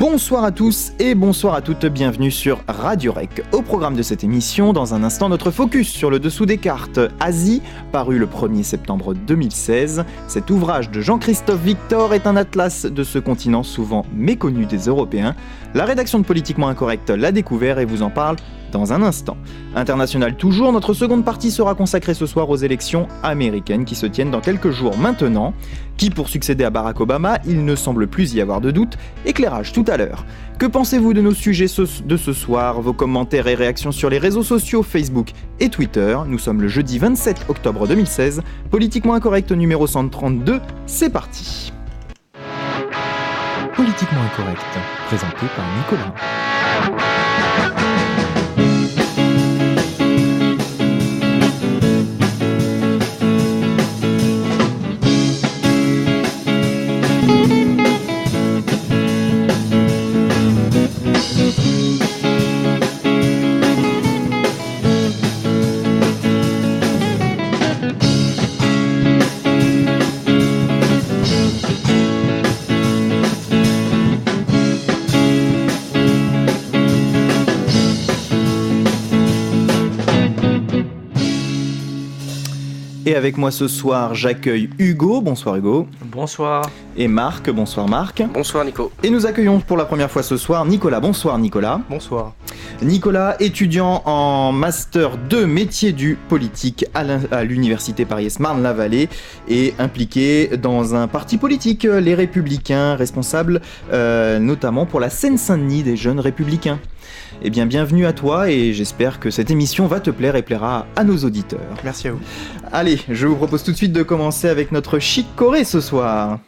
Bonsoir à tous et bonsoir à toutes, bienvenue sur Radio Rec. Au programme de cette émission, dans un instant, notre focus sur le dessous des cartes. Asie, paru le 1er septembre 2016. Cet ouvrage de Jean-Christophe Victor est un atlas de ce continent souvent méconnu des Européens. La rédaction de Politiquement Incorrect l'a découvert et vous en parle dans un instant. International toujours, notre seconde partie sera consacrée ce soir aux élections américaines qui se tiennent dans quelques jours maintenant. Qui pour succéder à Barack Obama, il ne semble plus y avoir de doute. Éclairage tout à l'heure. Que pensez-vous de nos sujets de ce soir? Vos commentaires et réactions sur les réseaux sociaux Facebook et Twitter. Nous sommes le jeudi 27 octobre 2016. Politiquement Incorrect numéro 132, c'est parti. Politiquement Incorrect, présenté par Nicolas. Et avec moi ce soir, j'accueille Hugo. Bonsoir Hugo. Bonsoir. Et Marc. Bonsoir Marc. Bonsoir Nico. Et nous accueillons pour la première fois ce soir Nicolas. Bonsoir Nicolas. Bonsoir. Nicolas, étudiant en Master 2 métier du politique à l'université Paris-Marne-la-Vallée et impliqué dans un parti politique, les Républicains, responsable notamment pour la Seine-Saint-Denis des jeunes Républicains. Eh bien, bienvenue à toi et j'espère que cette émission va te plaire et plaira à nos auditeurs. Merci à vous. Allez, je vous propose tout de suite de commencer avec notre Chic Corée ce soir.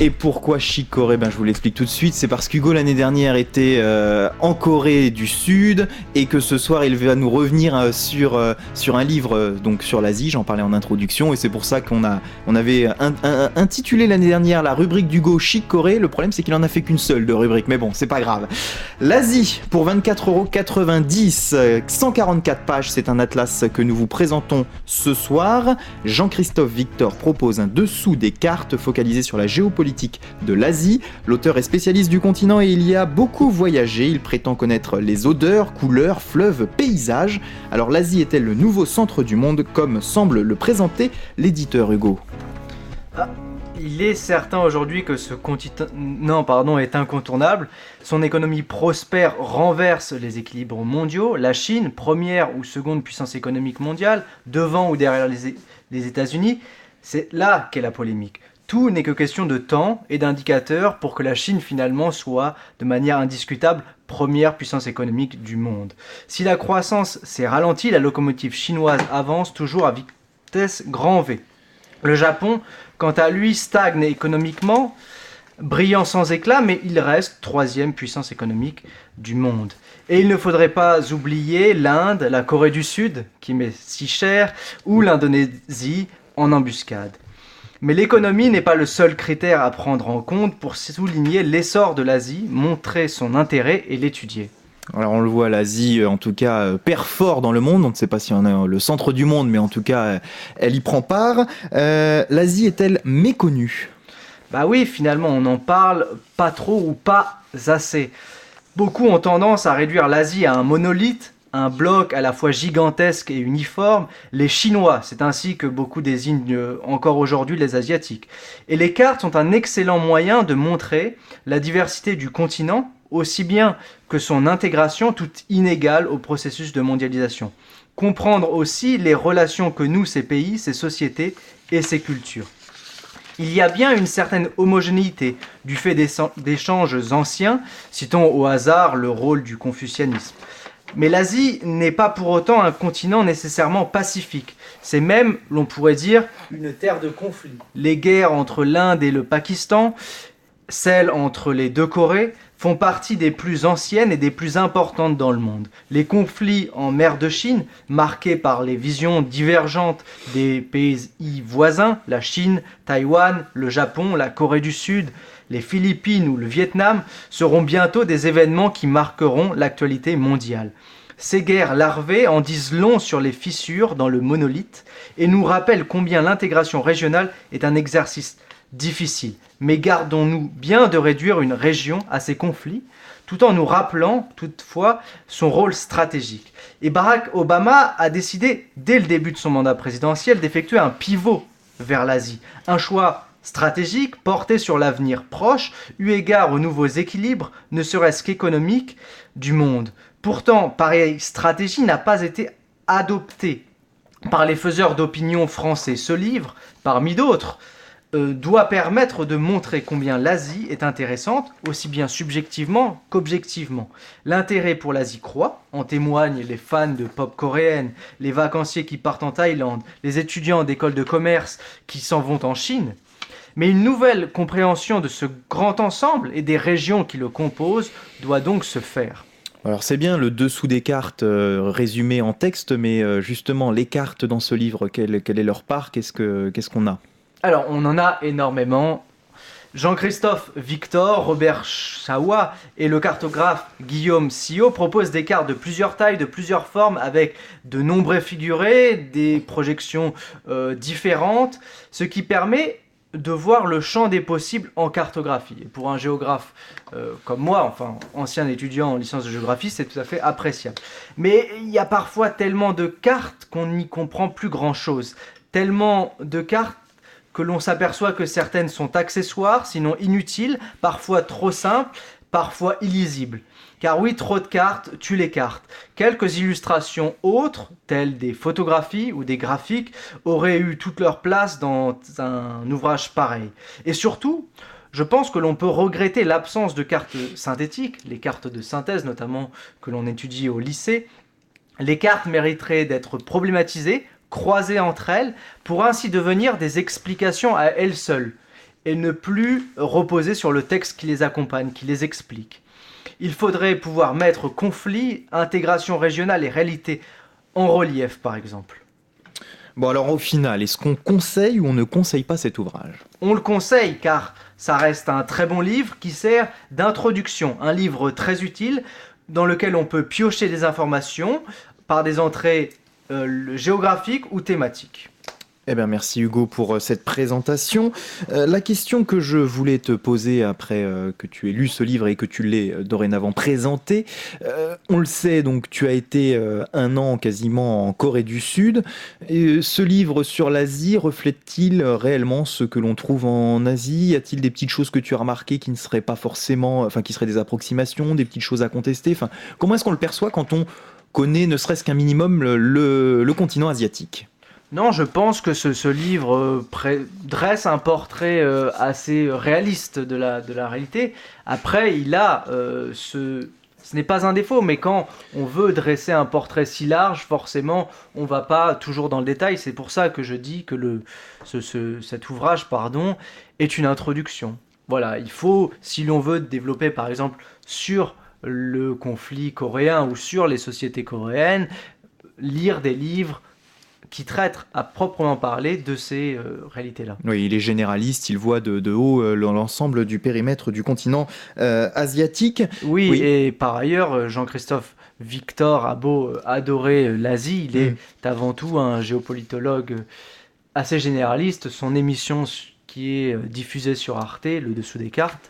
Et pourquoi Chic Corée? Je vous l'explique tout de suite. C'est parce qu'Hugo l'année dernière était en Corée du Sud et que ce soir il va nous revenir sur un livre donc sur l'Asie. J'en parlais en introduction et c'est pour ça qu'on avait intitulé l'année dernière la rubrique d'Hugo Chic Corée. Le problème c'est qu'il en a fait qu'une seule de rubrique, mais bon, c'est pas grave. L'Asie pour 24,90€, 144 pages. C'est un atlas que nous vous présentons ce soir. Jean-Christophe Victor propose un dessous des cartes focalisé sur la géopolitique de l'Asie. L'auteur est spécialiste du continent et il y a beaucoup voyagé. Il prétend connaître les odeurs, couleurs, fleuves, paysages. Alors l'Asie est-elle le nouveau centre du monde comme semble le présenter l'éditeur Hugo? Il est certain aujourd'hui que ce continent est incontournable. Son économie prospère renverse les équilibres mondiaux. La Chine, première ou seconde puissance économique mondiale, devant ou derrière les États-Unis, c'est là qu'est la polémique. Tout n'est que question de temps et d'indicateurs pour que la Chine finalement soit, de manière indiscutable, première puissance économique du monde. Si la croissance s'est ralentie, la locomotive chinoise avance toujours à vitesse grand V. Le Japon, quant à lui, stagne économiquement, brillant sans éclat, mais il reste troisième puissance économique du monde. Et il ne faudrait pas oublier l'Inde, la Corée du Sud, qui m'est si chère, ou l'Indonésie en embuscade. Mais l'économie n'est pas le seul critère à prendre en compte pour souligner l'essor de l'Asie, montrer son intérêt et l'étudier. Alors on le voit, l'Asie en tout cas perd fort dans le monde, on ne sait pas si on est le centre du monde, mais en tout cas elle y prend part. L'Asie est-elle méconnue? Oui, finalement on en parle pas trop ou pas assez. Beaucoup ont tendance à réduire l'Asie à un monolithe, un bloc à la fois gigantesque et uniforme, les Chinois, c'est ainsi que beaucoup désignent encore aujourd'hui les Asiatiques. Et les cartes sont un excellent moyen de montrer la diversité du continent, aussi bien que son intégration toute inégale au processus de mondialisation. Comprendre aussi les relations que nouent ces pays, ces sociétés et ces cultures. Il y a bien une certaine homogénéité du fait d'échanges anciens, citons au hasard le rôle du confucianisme. Mais l'Asie n'est pas pour autant un continent nécessairement pacifique. C'est même, l'on pourrait dire, une terre de conflit. Les guerres entre l'Inde et le Pakistan, celles entre les deux Corées, font partie des plus anciennes et des plus importantes dans le monde. Les conflits en mer de Chine, marqués par les visions divergentes des pays voisins, la Chine, Taïwan, le Japon, la Corée du Sud, les Philippines ou le Vietnam, seront bientôt des événements qui marqueront l'actualité mondiale. Ces guerres larvées en disent long sur les fissures dans le monolithe et nous rappellent combien l'intégration régionale est un exercice difficile. Mais gardons-nous bien de réduire une région à ces conflits, tout en nous rappelant toutefois son rôle stratégique. Et Barack Obama a décidé, dès le début de son mandat présidentiel, d'effectuer un pivot vers l'Asie. Un choix stratégique porté sur l'avenir proche, eu égard aux nouveaux équilibres, ne serait-ce qu'économiques, du monde. Pourtant, pareille stratégie n'a pas été adoptée par les faiseurs d'opinion français. Ce livre, parmi d'autres, doit permettre de montrer combien l'Asie est intéressante, aussi bien subjectivement qu'objectivement. L'intérêt pour l'Asie croît, en témoignent les fans de pop coréenne, les vacanciers qui partent en Thaïlande, les étudiants d'écoles de commerce qui s'en vont en Chine. Mais une nouvelle compréhension de ce grand ensemble et des régions qui le composent doit donc se faire. Alors c'est bien le dessous des cartes résumé en texte, mais justement les cartes dans ce livre, quelle est leur part, qu'est-ce qu'on a? Alors on en a énormément. Jean-Christophe Victor, Robert Chaoua et le cartographe Guillaume Sillot proposent des cartes de plusieurs tailles, de plusieurs formes, avec de nombreux figurés, des projections différentes, ce qui permet de voir le champ des possibles en cartographie. Et pour un géographe comme moi, enfin ancien étudiant en licence de géographie, c'est tout à fait appréciable. Mais il y a parfois tellement de cartes qu'on n'y comprend plus grand-chose. Tellement de cartes que l'on s'aperçoit que certaines sont accessoires, sinon inutiles, parfois trop simples, parfois illisibles. Car oui, trop de cartes tue les cartes. Quelques illustrations autres, telles des photographies ou des graphiques, auraient eu toute leur place dans un ouvrage pareil. Et surtout, je pense que l'on peut regretter l'absence de cartes synthétiques, les cartes de synthèse notamment que l'on étudie au lycée. Les cartes mériteraient d'être problématisées, croisées entre elles, pour ainsi devenir des explications à elles seules, et ne plus reposer sur le texte qui les accompagne, qui les explique. Il faudrait pouvoir mettre conflit, intégration régionale et réalité en relief, par exemple. Bon alors au final, est-ce qu'on conseille ou on ne conseille pas cet ouvrage? On le conseille car ça reste un très bon livre qui sert d'introduction, un livre très utile dans lequel on peut piocher des informations par des entrées géographiques ou thématiques. Eh bien, merci Hugo pour cette présentation. La question que je voulais te poser après que tu aies lu ce livre et que tu l'aies dorénavant présenté, on le sait, donc tu as été un an quasiment en Corée du Sud. Et ce livre sur l'Asie reflète-t-il réellement ce que l'on trouve en Asie? Y a-t-il des petites choses que tu as remarquées qui ne seraient pas forcément, enfin qui seraient des approximations, des petites choses à contester? Enfin, comment est-ce qu'on le perçoit quand on connaît ne serait-ce qu'un minimum le continent asiatique? Non, je pense que ce livre dresse un portrait assez réaliste de la réalité. Après, il a ce n'est pas un défaut, mais quand on veut dresser un portrait si large, forcément, on ne va pas toujours dans le détail. C'est pour ça que je dis que cet ouvrage, est une introduction. Voilà, il faut, si l'on veut développer par exemple sur le conflit coréen ou sur les sociétés coréennes, lire des livres qui traite à proprement parler de ces réalités-là. Oui, il est généraliste, il voit de haut l'ensemble du périmètre du continent asiatique. Oui, et par ailleurs, Jean-Christophe Victor a beau adorer l'Asie, il est avant tout un géopolitologue assez généraliste. Son émission qui est diffusée sur Arte, Le Dessous des cartes,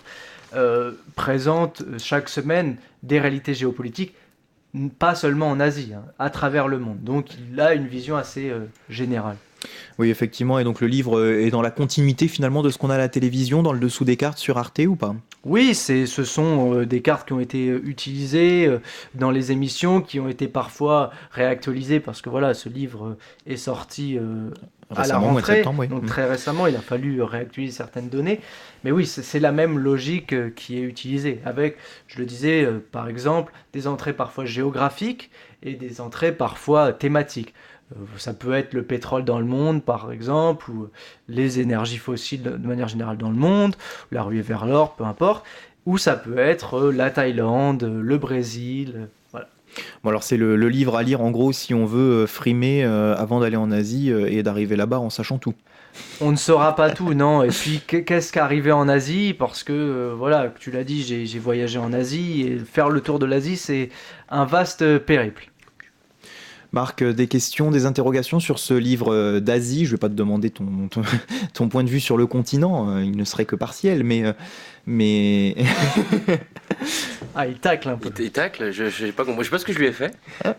présente chaque semaine des réalités géopolitiques, pas seulement en Asie, à travers le monde. Donc il a une vision assez générale. Oui, effectivement, et donc le livre est dans la continuité finalement de ce qu'on a à la télévision, dans le dessous des cartes sur Arte ou pas? Oui, ce sont des cartes qui ont été utilisées dans les émissions, qui ont été parfois réactualisées, parce que voilà, ce livre est sorti à la rentrée, septembre, oui. Donc très récemment, il a fallu réactualiser certaines données. Mais oui, c'est la même logique qui est utilisée, avec, je le disais, par exemple, des entrées parfois géographiques et des entrées parfois thématiques. Ça peut être le pétrole dans le monde, par exemple, ou les énergies fossiles de manière générale dans le monde, ou la ruée vers l'or, peu importe. Ou ça peut être la Thaïlande, le Brésil, voilà. Bon alors c'est le livre à lire en gros si on veut frimer avant d'aller en Asie et d'arriver là-bas en sachant tout. On ne saura pas tout, non. Et puis, qu'est-ce qui est arrivé en Asie? Parce que, voilà, tu l'as dit, j'ai voyagé en Asie, et faire le tour de l'Asie, c'est un vaste périple. Marc, des questions, des interrogations sur ce livre d'Asie? Je vais pas te demander ton point de vue sur le continent, il ne serait que partiel, mais... Ah, il tacle un peu. Il tacle, je sais pas je sais pas ce que je lui ai fait.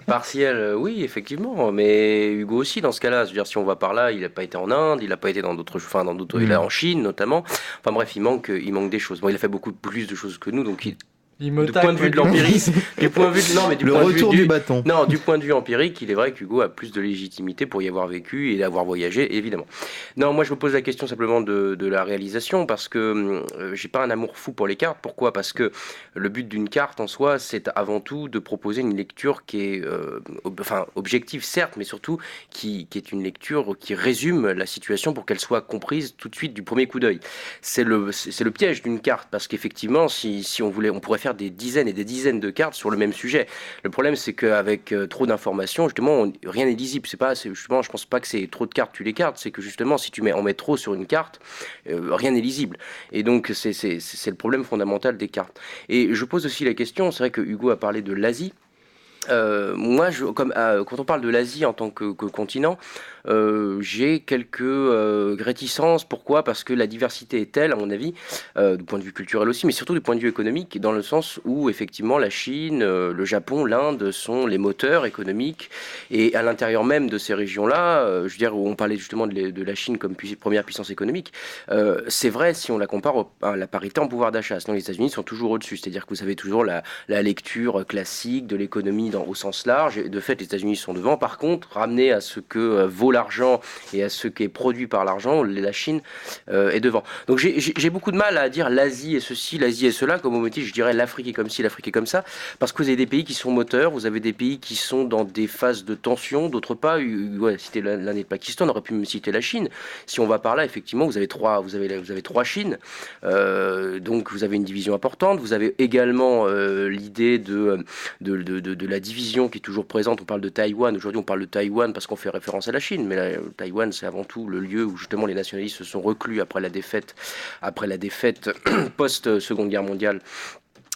Partiel, oui, effectivement, mais Hugo aussi dans ce cas-là. Je veux dire, si on va par là, il a pas été en Inde, il a pas été dans d'autres, il est en Chine notamment. Enfin bref, il manque des choses. Bon, il a fait beaucoup plus de choses que nous, donc Il me du point de vue de l'empirisme, du point de vue non, mais du Le point de retour vue du bâton. Non, du point de vue empirique, il est vrai qu'Hugo a plus de légitimité pour y avoir vécu et avoir voyagé, évidemment. Non, moi je me pose la question simplement de la réalisation parce que j'ai pas un amour fou pour les cartes. Pourquoi? Parce que le but d'une carte en soi, c'est avant tout de proposer une lecture qui est objective certes, mais surtout qui est une lecture qui résume la situation pour qu'elle soit comprise tout de suite du premier coup d'œil. C'est le piège d'une carte parce qu'effectivement, si on voulait, on pourrait faire des dizaines et des dizaines de cartes sur le même sujet. Le problème, c'est qu'avec trop d'informations, justement, rien n'est lisible. Justement, je pense pas que c'est trop de cartes, tu les cartes. C'est que justement, si on met trop sur une carte, rien n'est lisible. Et donc, c'est le problème fondamental des cartes. Et je pose aussi la question, c'est vrai que Hugo a parlé de l'Asie. Moi, quand on parle de l'Asie en tant que continent, j'ai quelques réticences. Pourquoi? Parce que la diversité est telle, à mon avis, du point de vue culturel aussi, mais surtout du point de vue économique, dans le sens où effectivement la Chine, le Japon, l'Inde sont les moteurs économiques, et à l'intérieur même de ces régions-là, je veux dire, où on parlait justement de la Chine comme première puissance économique, c'est vrai si on la compare à la parité en pouvoir d'achat. Sinon, les États-Unis sont toujours au-dessus, c'est-à-dire que vous avez toujours la lecture classique de l'économie au sens large, et de fait les États-Unis sont devant. Par contre, ramené à ce que vaut l'argent et à ce qui est produit par l'argent, la Chine est devant. Donc j'ai beaucoup de mal à dire l'Asie est ceci, l'Asie est cela, comme au motif je dirais l'Afrique est comme ci, l'Afrique est comme ça, parce que vous avez des pays qui sont moteurs, vous avez des pays qui sont dans des phases de tension, d'autres pas. Citer l'année de Pakistan, on aurait pu me citer la Chine. Si on va par là, effectivement, vous avez trois Chines, donc vous avez une division importante, vous avez également l'idée de la division qui est toujours présente. On parle de Taïwan, aujourd'hui on parle de Taïwan parce qu'on fait référence à la Chine, mais là, Taïwan c'est avant tout le lieu où justement les nationalistes se sont reclus après la défaite post-Seconde Guerre mondiale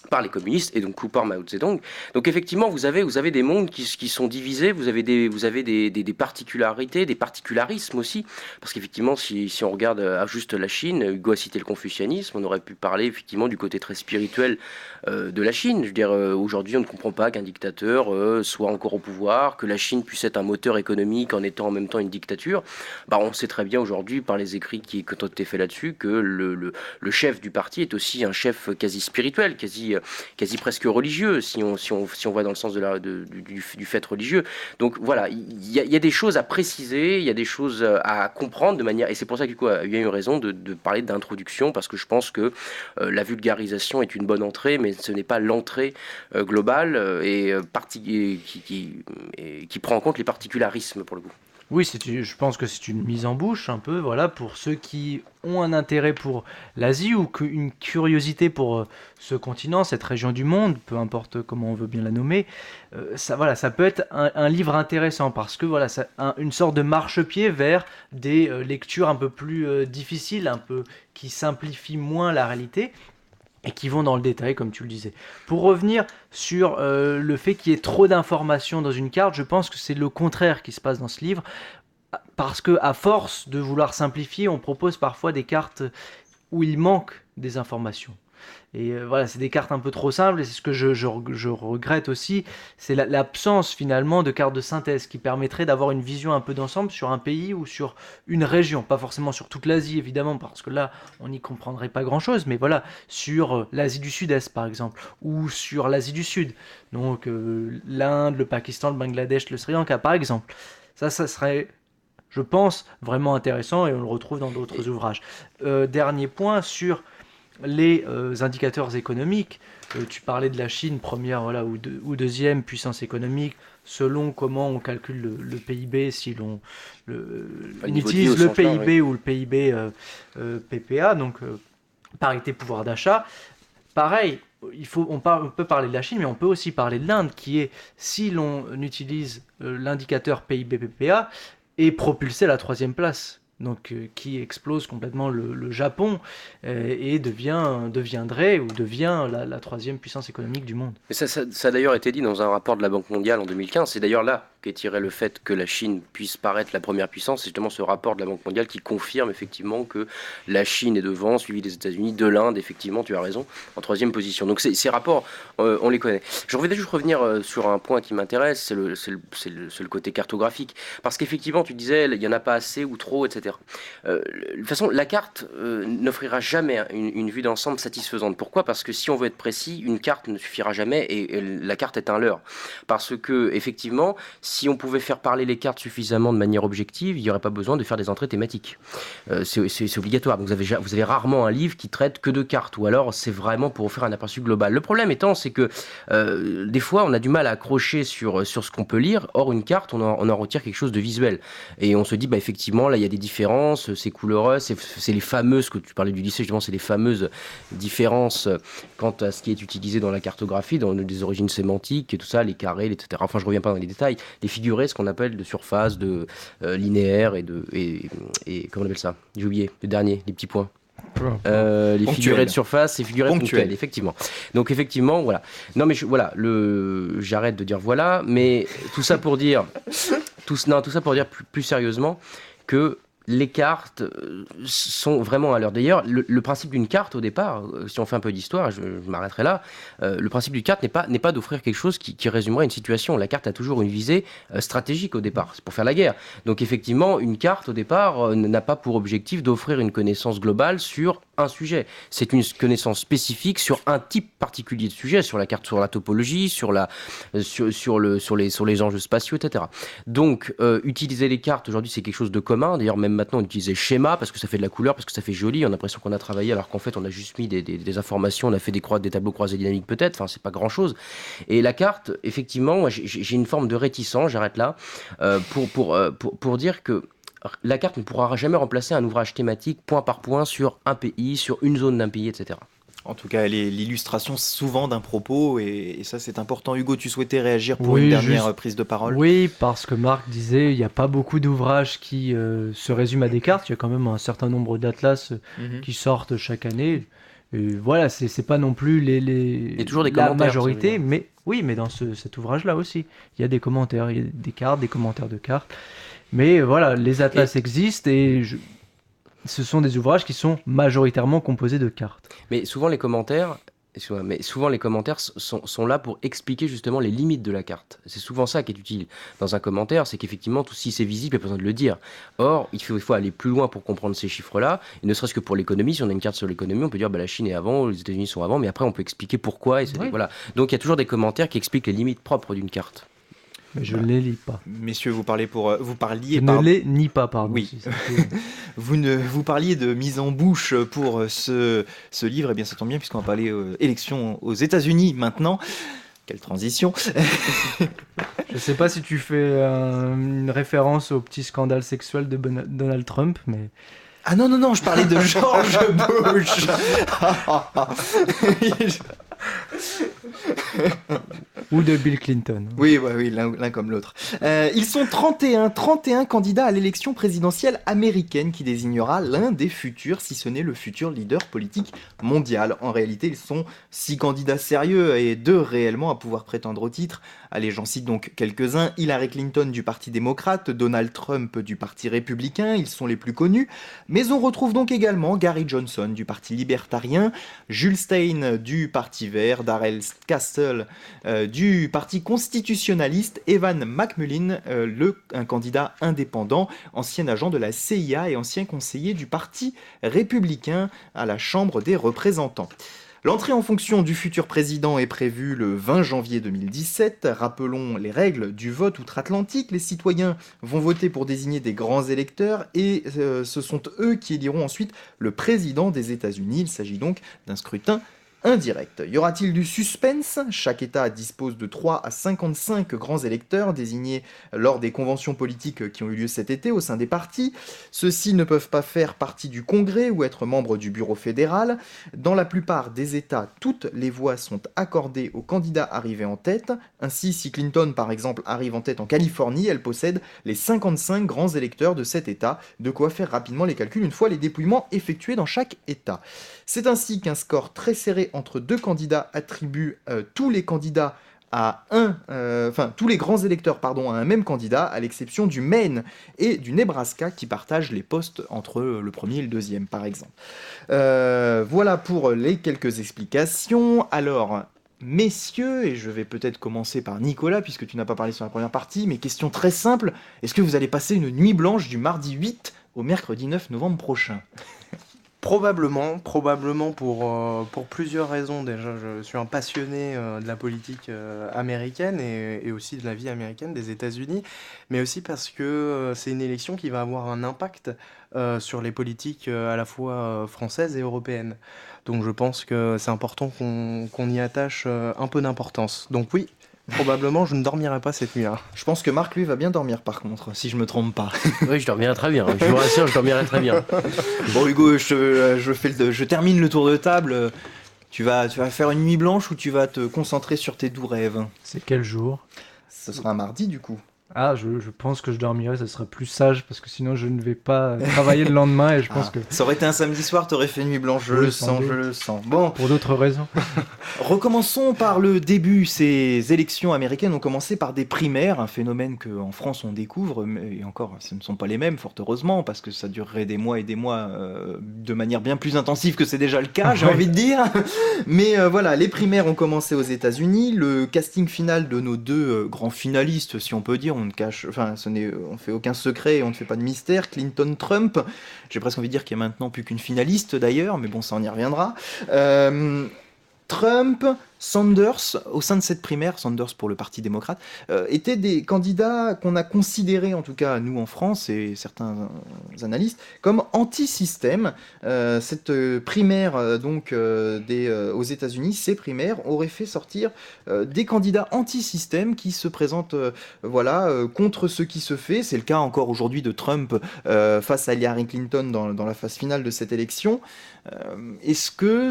par les communistes et donc ou par Mao Zedong. Donc effectivement, vous avez des mondes qui sont divisés, vous avez des particularités, des particularismes aussi, parce qu'effectivement, si on regarde juste la Chine, Hugo a cité le confucianisme, on aurait pu parler effectivement du côté très spirituel de la Chine. Je veux dire, aujourd'hui, on ne comprend pas qu'un dictateur soit encore au pouvoir, que la Chine puisse être un moteur économique en étant en même temps une dictature. On sait très bien aujourd'hui, par les écrits qui ont été faits là-dessus, que le chef du parti est aussi un chef quasi spirituel, quasi presque religieux, si on va dans le sens du fait religieux. Donc voilà, il y a des choses à préciser, il y a des choses à comprendre de manière, et c'est pour ça qu'il y a eu raison de parler d'introduction, parce que je pense que la vulgarisation est une bonne entrée, mais ce n'est pas l'entrée globale qui prend en compte les particularismes pour le coup. Oui, je pense que c'est une mise en bouche un peu, voilà, pour ceux qui ont un intérêt pour l'Asie ou une curiosité pour ce continent, cette région du monde, peu importe comment on veut bien la nommer. Ça peut être un livre intéressant parce que voilà, c'est une sorte de marchepied vers des lectures un peu plus difficiles, un peu qui simplifient moins la réalité et qui vont dans le détail, comme tu le disais. Pour revenir sur le fait qu'il y ait trop d'informations dans une carte, je pense que c'est le contraire qui se passe dans ce livre, parce que à force de vouloir simplifier, on propose parfois des cartes où il manque des informations. Et voilà, c'est des cartes un peu trop simples, et c'est ce que je regrette aussi, c'est l'absence finalement de cartes de synthèse qui permettrait d'avoir une vision un peu d'ensemble sur un pays ou sur une région, pas forcément sur toute l'Asie évidemment, parce que là on n'y comprendrait pas grand chose, mais voilà, sur l'Asie du Sud-Est par exemple, ou sur l'Asie du Sud, donc l'Inde, le Pakistan, le Bangladesh, le Sri Lanka par exemple. Ça serait, je pense, vraiment intéressant, et on le retrouve dans d'autres ouvrages. Dernier point sur les indicateurs économiques. Tu parlais de la Chine, première ou deuxième puissance économique, selon comment on calcule le PIB, si on utilise le PIB ou le PIB PPA, donc parité pouvoir d'achat. Pareil, on peut parler de la Chine, mais on peut aussi parler de l'Inde, qui est, si l'on utilise l'indicateur PIB PPA, est propulsé à la 3e place. Donc, qui explose complètement le Japon et deviendrait ou devient la 3e puissance économique du monde. Mais ça a d'ailleurs été dit dans un rapport de la Banque mondiale en 2015. C'est d'ailleurs là qu'est tiré le fait que la Chine puisse paraître la première puissance, c'est justement ce rapport de la Banque mondiale qui confirme effectivement que la Chine est devant, suivi des États-Unis, de l'Inde, effectivement, tu as raison, en troisième position. Donc ces rapports, on les connaît. Je voudrais juste revenir sur un point qui m'intéresse, c'est le côté cartographique. Parce qu'effectivement, tu disais, il n'y en a pas assez ou trop, etc. De toute façon, la carte n'offrira jamais une vue d'ensemble satisfaisante. Pourquoi ? Parce que si on veut être précis, une carte ne suffira jamais et la carte est un leurre. Parce que, effectivement, si on pouvait faire parler les cartes suffisamment de manière objective, il n'y aurait pas besoin de faire des entrées thématiques. C'est obligatoire. Donc vous avez rarement un livre qui traite que de cartes, ou alors c'est vraiment pour offrir un aperçu global. Le problème étant, c'est que des fois, on a du mal à accrocher sur ce qu'on peut lire. Or, une carte, on en retire quelque chose de visuel. Et on se dit, effectivement, là, il y a des différences, c'est couleureux, c'est les fameuses, que tu parlais du lycée, justement, c'est les fameuses différences quant à ce qui est utilisé dans la cartographie, dans des origines sémantiques et tout ça, les carrés, etc. Enfin, je reviens pas dans les détails. Les figurés, ce qu'on appelle de surface, de linéaire et comment on appelle ça ? J'ai oublié, le dernier, les petits points. Les figurés de surface, les figurés ponctuels, effectivement. Donc effectivement, voilà. Non mais j'arrête de dire voilà, mais tout ça pour dire, tout ça pour dire plus sérieusement que les cartes sont vraiment à l'heure. D'ailleurs, le principe d'une carte au départ, si on fait un peu d'histoire, je m'arrêterai là, le principe d'une carte n'est pas d'offrir quelque chose qui résumerait une situation. La carte a toujours une visée stratégique au départ, c'est pour faire la guerre. Donc effectivement, une carte au départ n'a pas pour objectif d'offrir une connaissance globale sur un sujet. C'est une connaissance spécifique sur un type particulier de sujet, sur la carte, sur la topologie, sur les enjeux spatiaux, etc. Donc, utiliser les cartes aujourd'hui, c'est quelque chose de commun. D'ailleurs, même maintenant, on utilise schéma parce que ça fait de la couleur, parce que ça fait joli. On a l'impression qu'on a travaillé, alors qu'en fait, on a juste mis des informations, on a fait des tableaux croisés dynamiques peut-être. Enfin, c'est pas grand-chose. Et la carte, effectivement, moi, j'ai une forme de réticence. J'arrête là pour dire que la carte ne pourra jamais remplacer un ouvrage thématique point par point sur un pays, sur une zone d'un pays, etc. En tout cas, elle est l'illustration souvent d'un propos, et ça c'est important. Hugo, tu souhaitais réagir pour une dernière prise de parole ? Oui, parce que Marc disait, il n'y a pas beaucoup d'ouvrages qui se résument à des cartes. Il y a quand même un certain nombre d'atlas qui sortent chaque année. Et voilà, c'est pas non plus il y a toujours des la commentaires, majorité, mais oui, mais dans cet ouvrage-là aussi, il y a des commentaires, il y a des cartes, des commentaires de cartes. Mais voilà, les atlas existent et ce sont des ouvrages qui sont majoritairement composés de cartes. Mais souvent les commentaires sont là pour expliquer justement les limites de la carte. C'est souvent ça qui est utile dans un commentaire, c'est qu'effectivement, si c'est visible, il n'y a pas besoin de le dire. Or, il faut aller plus loin pour comprendre ces chiffres-là, et ne serait-ce que pour l'économie. Si on a une carte sur l'économie, on peut dire la Chine est avant, les États-Unis sont avant, mais après on peut expliquer pourquoi. Voilà. Donc il y a toujours des commentaires qui expliquent les limites propres d'une carte. Mais je ne les lis pas. Messieurs, vous parliez. Je ne les nie pas, pardon. Oui. Vous parliez de mise en bouche pour ce livre. Eh bien, ça tombe bien puisqu'on va parler élections aux États-Unis maintenant. Quelle transition. Je ne sais pas si tu fais une référence au petit scandale sexuel de Donald Trump, mais... Ah non, je parlais de George Bush. Ou de Bill Clinton. Oui, l'un comme l'autre. Ils sont 31 candidats à l'élection présidentielle américaine qui désignera l'un des futurs, si ce n'est le futur leader politique mondial. En réalité, ils sont 6 candidats sérieux et 2 réellement à pouvoir prétendre au titre. Allez, j'en cite donc quelques-uns. Hillary Clinton du Parti démocrate, Donald Trump du Parti républicain, ils sont les plus connus. Mais on retrouve donc également Gary Johnson du Parti libertarien, Jules Stein du Parti vert, Darrell Castle du Parti constitutionnaliste, Evan McMullin, un candidat indépendant, ancien agent de la CIA et ancien conseiller du Parti républicain à la Chambre des représentants. L'entrée en fonction du futur président est prévue le 20 janvier 2017. Rappelons les règles du vote outre-Atlantique. Les citoyens vont voter pour désigner des grands électeurs et ce sont eux qui éliront ensuite le président des États-Unis. Il s'agit donc d'un scrutin indirect. Y aura-t-il du suspense ? Chaque État dispose de 3 à 55 grands électeurs désignés lors des conventions politiques qui ont eu lieu cet été au sein des partis. Ceux-ci ne peuvent pas faire partie du Congrès ou être membres du bureau fédéral. Dans la plupart des États, toutes les voix sont accordées aux candidats arrivés en tête. Ainsi, si Clinton, par exemple, arrive en tête en Californie, elle possède les 55 grands électeurs de cet État, de quoi faire rapidement les calculs une fois les dépouillements effectués dans chaque État. C'est ainsi qu'un score très serré entre 2 candidats attribue tous les candidats tous les grands électeurs, pardon, à un même candidat, à l'exception du Maine et du Nebraska qui partagent les postes entre le premier et le deuxième, par exemple. Voilà pour les quelques explications. Alors, messieurs, et je vais peut-être commencer par Nicolas, puisque tu n'as pas parlé sur la première partie, mais question très simple, est-ce que vous allez passer une nuit blanche du mardi 8 au mercredi 9 novembre prochain ? Probablement pour plusieurs raisons. Déjà, je suis un passionné de la politique américaine et aussi de la vie américaine des États-Unis, mais aussi parce que c'est une élection qui va avoir un impact sur les politiques à la fois françaises et européennes. Donc je pense que c'est important qu'on y attache un peu d'importance. Donc oui, probablement je ne dormirai pas cette nuit-là. Je pense que Marc, lui, va bien dormir, par contre, si je me trompe pas. Oui, je dormirai très bien. Je vous rassure, je dormirai très bien. Bon, Hugo, je termine le tour de table. Tu vas faire une nuit blanche ou tu vas te concentrer sur tes doux rêves ? C'est quel jour? Ce sera un mardi, du coup. Ah, je pense que je dormirai, ça serait plus sage parce que sinon je ne vais pas travailler le lendemain et je pense que. Ça aurait été un samedi soir, t'aurais fait nuit blanche, je Oui, le sans sens, doute. je le sens. Bon, Pour d'autres raisons. recommençons par le début. Ces élections américaines ont commencé par des primaires, un phénomène qu'en France on découvre, et encore, ce ne sont pas les mêmes, fort heureusement, parce que ça durerait des mois et des mois de manière bien plus intensive que c'est déjà le cas, j'ai Ouais. envie de dire. Mais voilà, les primaires ont commencé aux États-Unis. Le casting final de nos deux grands finalistes, si on peut dire, on ne cache, enfin, on fait aucun secret et on ne fait pas de mystère. Clinton-Trump, j'ai presque envie de dire qu'il n'y a maintenant plus qu'une finaliste d'ailleurs, mais bon, ça on y reviendra. Trump, Sanders, au sein de cette primaire, Sanders pour le Parti démocrate, étaient des candidats qu'on a considérés, en tout cas nous en France et certains analystes, comme anti-système. Cette primaire aux États-Unis, ces primaires auraient fait sortir des candidats anti-système qui se présentent contre ce qui se fait. C'est le cas encore aujourd'hui de Trump face à Hillary Clinton dans la phase finale de cette élection. Est-ce que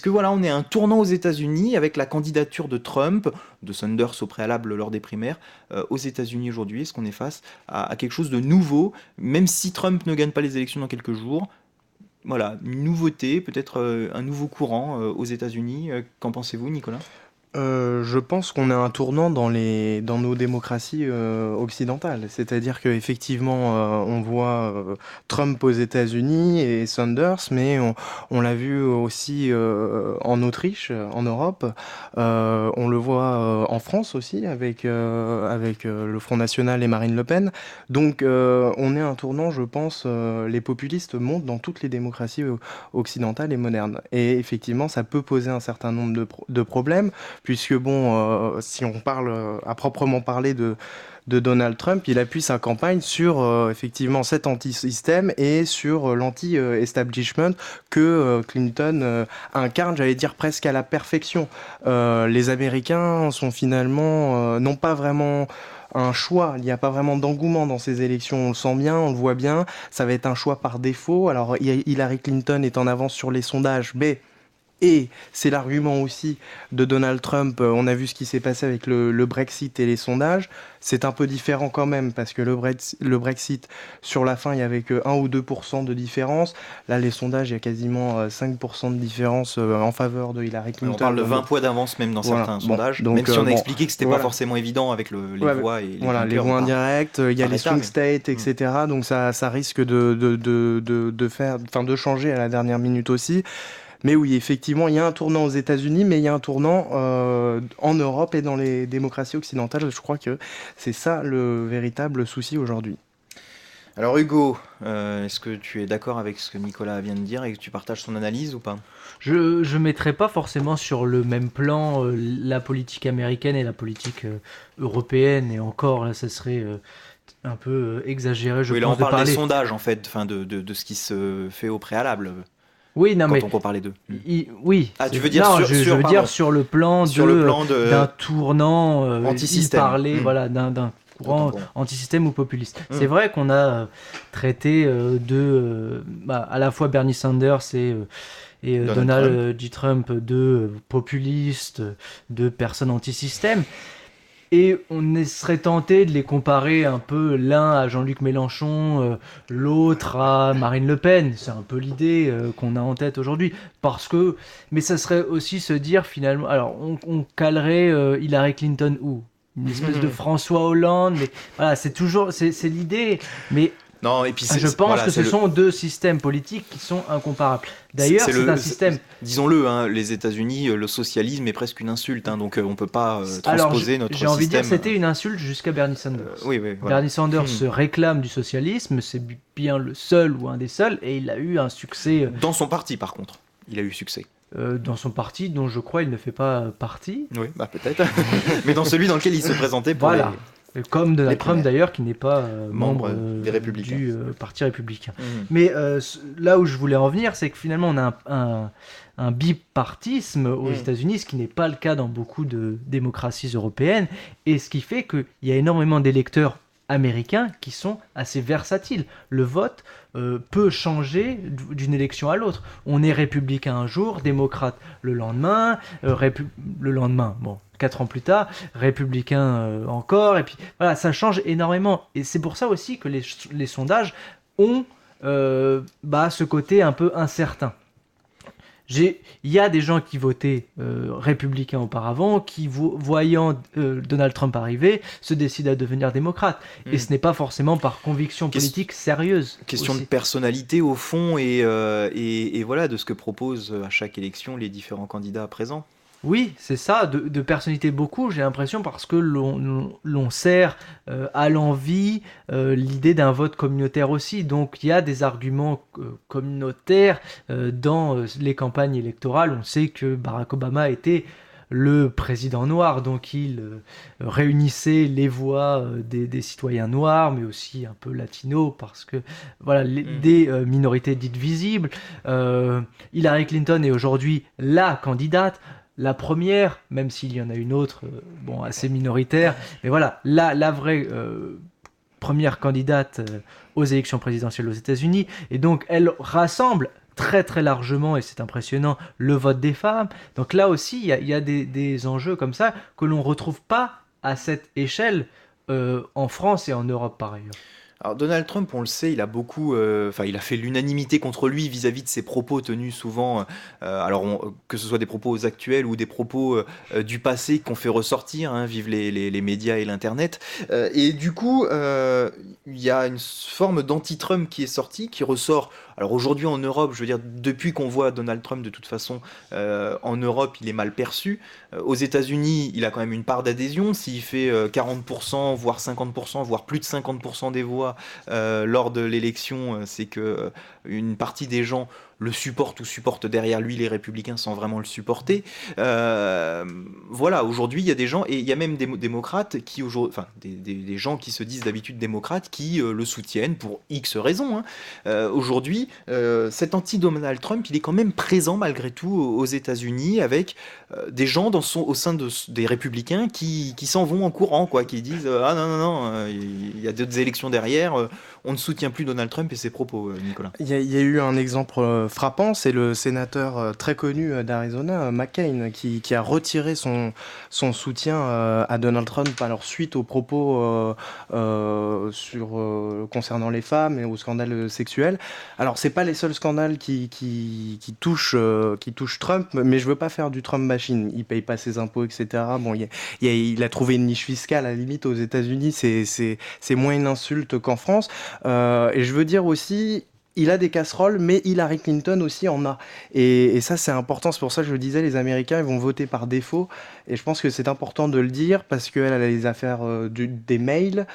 voilà, on est à un tournant aux États-Unis avec la candidature de Trump, de Sanders au préalable lors des primaires, aux États-Unis aujourd'hui? Est-ce qu'on est face à quelque chose de nouveau, même si Trump ne gagne pas les élections dans quelques jours? Voilà, une nouveauté, peut-être un nouveau courant aux États-Unis. Qu'en pensez-vous, Nicolas? Je pense qu'on est à un tournant dans nos démocraties occidentales. C'est-à-dire qu'effectivement, on voit Trump aux États-Unis et Sanders, mais on l'a vu aussi en Autriche, en Europe. On le voit en France aussi avec le Front National et Marine Le Pen. Donc on est à un tournant, je pense, les populistes montent dans toutes les démocraties occidentales et modernes. Et effectivement, ça peut poser un certain nombre de problèmes. Puisque si on parle à proprement parler de Donald Trump, il appuie sa campagne sur effectivement cet anti-système et sur l'anti-establishment que Clinton incarne, j'allais dire presque à la perfection. Les Américains sont finalement n'ont pas vraiment un choix, il n'y a pas vraiment d'engouement dans ces élections, on le sent bien, on le voit bien, ça va être un choix par défaut. Alors Hillary Clinton est en avance sur les sondages, mais et c'est l'argument aussi de Donald Trump. On a vu ce qui s'est passé avec le Brexit et les sondages. C'est un peu différent quand même parce que le Brexit, sur la fin, il y avait que 1 ou 2% de différence. Là, les sondages, il y a quasiment 5% de différence en faveur de Hillary Clinton. On parle de 20 points d'avance même dans certains sondages, donc, même si on a expliqué que c'était pas forcément évident avec les voix et les les voix indirectes, il y a les swing states, etc. Donc ça risque de changer à la dernière minute aussi. Mais oui, effectivement, il y a un tournant aux États-Unis, mais il y a un tournant en Europe et dans les démocraties occidentales. Je crois que c'est ça le véritable souci aujourd'hui. Alors Hugo, est-ce que tu es d'accord avec ce que Nicolas vient de dire et que tu partages son analyse ou pas? Je ne mettrais pas forcément sur le même plan la politique américaine et la politique européenne, et encore, là, ça serait un peu exagéré, je oui, là pense, on parle de parler. des sondages en fait, de ce qui se fait au préalable. Oui, non, quand mais on compare les deux. oui. Ah, tu veux dire non, sur, je veux dire sur le plan d'un tournant anti-système. parler, voilà, d'un courant anti-système ou populiste. C'est vrai qu'on a traité à la fois Bernie Sanders et Donald J. Trump de populistes, de personnes anti-système. Et on serait tenté de les comparer un peu, l'un à Jean-Luc Mélenchon, l'autre à Marine Le Pen. C'est un peu l'idée qu'on a en tête aujourd'hui. Mais ça serait aussi se dire finalement, alors on calerait Hillary Clinton où? Une espèce de François Hollande, mais voilà, c'est l'idée. Mais Non, et puis je pense que ce sont deux systèmes politiques qui sont incomparables. D'ailleurs, c'est un système. Disons-le, hein, les États-Unis, le socialisme est presque une insulte, hein, donc on peut pas transposer notre système. J'ai envie de dire, c'était une insulte jusqu'à Bernie Sanders. Oui, voilà. Bernie Sanders se réclame du socialisme, c'est bien le seul ou un des seuls, et il a eu un succès. Dans son parti, par contre, il a eu succès. Dans son parti, dont je crois il ne fait pas partie. Oui, peut-être. Mais dans celui dans lequel il se présentait pour voilà. Comme Donald Trump d'ailleurs, qui n'est pas membre des Républicains. Du Parti républicain. Mais là où je voulais en venir, c'est que finalement on a un bipartisme aux États-Unis, ce qui n'est pas le cas dans beaucoup de démocraties européennes, et ce qui fait qu'il y a énormément d'électeurs américains qui sont assez versatiles. Le vote peut changer d'une élection à l'autre. On est républicain un jour, démocrate le lendemain, 4 ans plus tard, républicain encore, et puis voilà, ça change énormément. Et c'est pour ça aussi que les sondages ont ce côté un peu incertain. Il y a des gens qui votaient républicains auparavant, qui, voyant Donald Trump arriver, se décident à devenir démocrates. Et ce n'est pas forcément par conviction politique sérieuse. Question aussi. De personnalité au fond et voilà, de ce que proposent à chaque élection les différents candidats présents. Oui, c'est ça, de personnalité beaucoup, j'ai l'impression, parce que l'on sert à l'envi l'idée d'un vote communautaire aussi. Donc il y a des arguments communautaires dans les campagnes électorales. On sait que Barack Obama était le président noir, donc il réunissait les voix des citoyens noirs, mais aussi un peu latinos, parce que voilà, des minorités dites visibles. Hillary Clinton est aujourd'hui la candidate. La première, même s'il y en a une autre, assez minoritaire, mais voilà, la vraie première candidate aux élections présidentielles aux États-Unis, et donc elle rassemble très très largement, et c'est impressionnant, le vote des femmes. Donc là aussi, il y a des enjeux comme ça que l'on ne retrouve pas à cette échelle en France et en Europe par ailleurs. Alors Donald Trump, on le sait, il a beaucoup, il a fait l'unanimité contre lui vis-à-vis de ses propos tenus souvent, que ce soit des propos actuels ou des propos du passé qu'on fait ressortir, hein, vive les médias et l'internet. Et du coup, il y a une forme d'anti-Trump qui est sortie, qui ressort. Alors aujourd'hui en Europe, je veux dire, depuis qu'on voit Donald Trump, de toute façon, en Europe, il est mal perçu. Aux États-Unis, il a quand même une part d'adhésion. S'il fait 40%, voire 50%, voire plus de 50% des voix lors de l'élection, c'est que une partie des gens le supportent ou supportent derrière lui les républicains sans vraiment le supporter. Voilà, aujourd'hui, il y a des gens, et il y a même des démocrates qui, des gens qui se disent d'habitude démocrates, qui le soutiennent pour X raisons. Aujourd'hui, cet anti-Donald Trump, il est quand même présent malgré tout aux États-Unis, avec des gens au sein des républicains qui s'en vont en courant, quoi, qui disent ah non, il y a d'autres élections derrière, on ne soutient plus Donald Trump et ses propos, Nicolas. Il y a eu un exemple frappant, c'est le sénateur très connu d'Arizona, McCain, qui a retiré son soutien à Donald Trump alors suite aux propos concernant les femmes et aux scandales sexuels. Alors c'est pas les seuls scandales qui touchent Trump, mais je veux pas faire du Trump machine. Il paye pas ses impôts, etc. Bon, il a trouvé une niche fiscale à la limite aux États-Unis, c'est moins une insulte qu'en France. Et je veux dire aussi, il a des casseroles, mais Hillary Clinton aussi en a. Et ça, c'est important. C'est pour ça que je le disais, les Américains, ils vont voter par défaut. Et je pense que c'est important de le dire parce qu'elle a les affaires des mails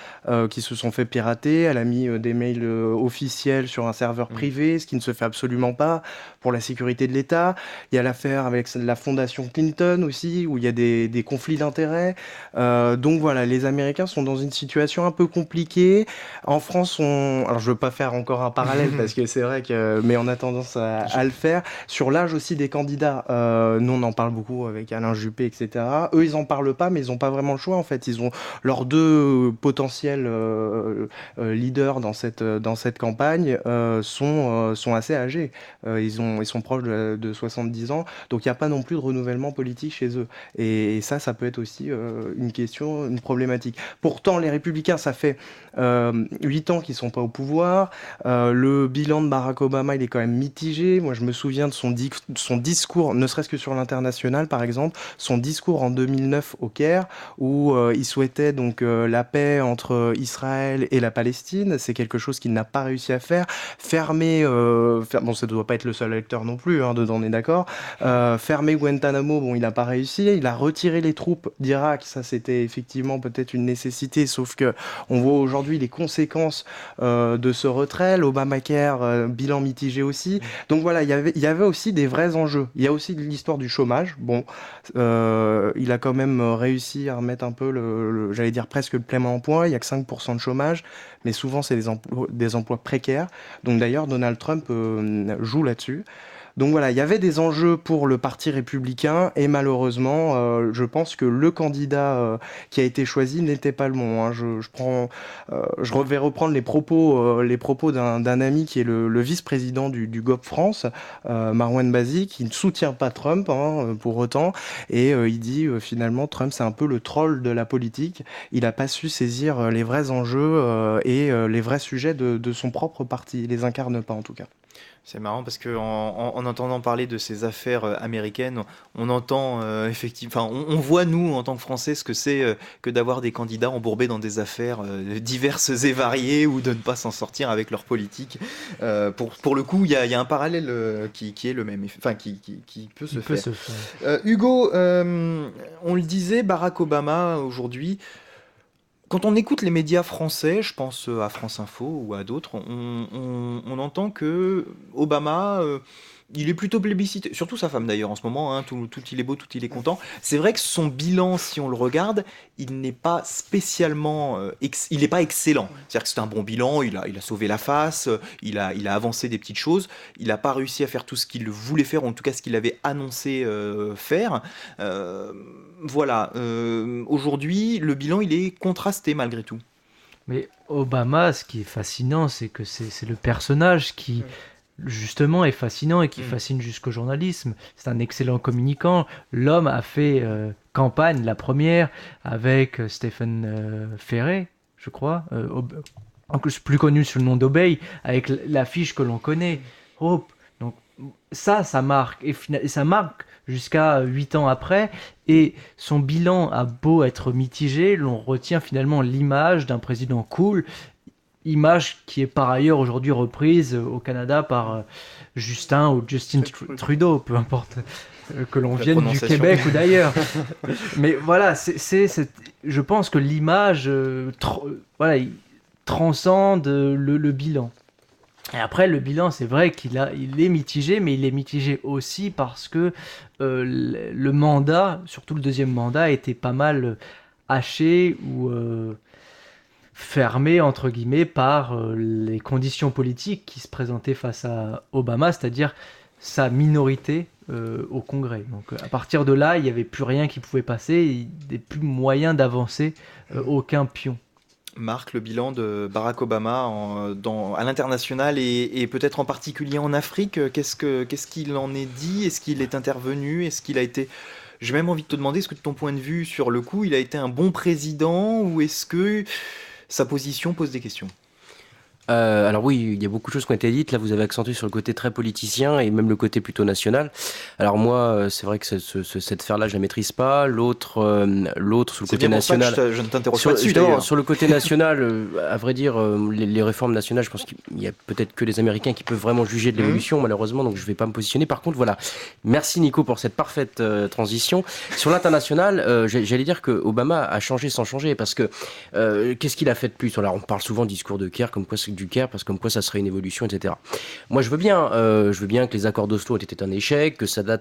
qui se sont fait pirater. Elle a mis des mails officiels sur un serveur privé, ce qui ne se fait absolument pas pour la sécurité de l'État. Il y a l'affaire avec la fondation Clinton aussi, où il y a des conflits d'intérêts. Donc voilà, les Américains sont dans une situation un peu compliquée. En France, alors je veux pas faire encore un parallèle parce parce que c'est vrai que, mais on a tendance à le faire. Sur l'âge aussi des candidats, nous on en parle beaucoup avec Alain Juppé, etc. Eux, ils en parlent pas, mais ils ont pas vraiment le choix en fait. Ils ont leurs deux potentiels leaders dans cette campagne sont assez âgés. Ils sont proches de 70 ans, donc il n'y a pas non plus de renouvellement politique chez eux. Et ça peut être aussi une question, une problématique. Pourtant, les Républicains, ça fait 8 ans qu'ils sont pas au pouvoir. Le bilan de Barack Obama, il est quand même mitigé. Moi, je me souviens de son discours, ne serait-ce que sur l'international, par exemple, son discours en 2009 au Caire, où il souhaitait donc la paix entre Israël et la Palestine. C'est quelque chose qu'il n'a pas réussi à faire. Bon, ça ne doit pas être le seul acteur non plus, hein, dedans on est d'accord. Fermer Guantanamo, bon, il n'a pas réussi. Il a retiré les troupes d'Irak. Ça, c'était effectivement peut-être une nécessité, sauf que on voit aujourd'hui les conséquences de ce retrait. L'Obamacare, bilan mitigé aussi. Donc voilà, il y avait aussi des vrais enjeux. Il y a aussi l'histoire du chômage. Bon, il a quand même réussi à remettre un peu j'allais dire presque le plein emploi. Il y a que 5% de chômage, mais souvent c'est des emplois précaires. Donc d'ailleurs, Donald Trump joue là-dessus. Donc voilà, il y avait des enjeux pour le Parti républicain et malheureusement, je pense que le candidat qui a été choisi n'était pas le bon, hein. Je vais reprendre les propos d'un ami qui est le vice-président du GOP France, Marouane Bazi, qui ne soutient pas Trump, hein, pour autant, et il dit finalement Trump c'est un peu le troll de la politique. Il n'a pas su saisir les vrais enjeux et les vrais sujets de son propre parti. Il les incarne pas en tout cas. C'est marrant parce que en entendant parler de ces affaires américaines, on entend effectivement, on voit nous en tant que Français ce que c'est que d'avoir des candidats embourbés dans des affaires diverses et variées ou de ne pas s'en sortir avec leur politique. Pour le coup, il y a un parallèle qui est le même, enfin qui peut se faire. Hugo, on le disait, Barack Obama aujourd'hui. Quand on écoute les médias français, je pense à France Info ou à d'autres, on entend que Obama, il est plutôt plébiscité, surtout sa femme d'ailleurs en ce moment, hein, tout il est beau, tout il est content. C'est vrai que son bilan, si on le regarde, il n'est pas spécialement, il n'est pas excellent. C'est-à-dire que c'est un bon bilan, il a sauvé la face, il a avancé des petites choses, il n'a pas réussi à faire tout ce qu'il voulait faire, ou en tout cas ce qu'il avait annoncé faire. Voilà, aujourd'hui, le bilan, il est contrasté malgré tout. Mais Obama, ce qui est fascinant, c'est que c'est le personnage qui, justement, est fascinant et qui fascine jusqu'au journalisme. C'est un excellent communicant. L'homme a fait campagne, la première, avec Stephen Ferret, je crois, plus connu sous le nom d'Obey, avec l'affiche que l'on connaît, Hope. Donc ça marque. Et ça marque jusqu'à 8 ans après, et son bilan a beau être mitigé, l'on retient finalement l'image d'un président cool, image qui est par ailleurs aujourd'hui reprise au Canada par Justin ou Justin Trudeau, peu importe que l'on vienne du Québec ou d'ailleurs. Mais voilà, je pense que l'image il transcende le bilan. Et après, le bilan, c'est vrai il est mitigé, mais il est mitigé aussi parce que le mandat, surtout le deuxième mandat, était pas mal haché ou fermé, entre guillemets, par les conditions politiques qui se présentaient face à Obama, c'est-à-dire sa minorité au Congrès. Donc à partir de là, il n'y avait plus rien qui pouvait passer, il n'y avait plus moyen d'avancer aucun pion. Marc, le bilan de Barack Obama à l'international et peut-être en particulier en Afrique, qu'est-ce qu'il en est dit? Est-ce qu'il est intervenu? Est-ce qu'il a été... J'ai même envie de te demander, est-ce que de ton point de vue sur le coup, il a été un bon président ou est-ce que sa position pose des questions? Alors oui, il y a beaucoup de choses qui ont été dites. Là, vous avez accentué sur le côté très politicien et même le côté plutôt national. Alors moi, c'est vrai que cette sphère-là, je la maîtrise pas. L'autre sur le côté national. Je ne t'interroge pas dessus. Sur le côté national, à vrai dire, les réformes nationales, je pense qu'il y a peut-être que les Américains qui peuvent vraiment juger de l'évolution, malheureusement. Donc je vais pas me positionner. Par contre, voilà. Merci Nico pour cette parfaite transition. Sur l'international, j'allais dire que Obama a changé sans changer parce que qu'est-ce qu'il a fait de plus? Alors on parle souvent de discours de Caire, comme quoi du Caire, parce que comme quoi ça serait une évolution, etc. Moi, je veux bien que les accords d'Oslo aient été un échec, que Sadat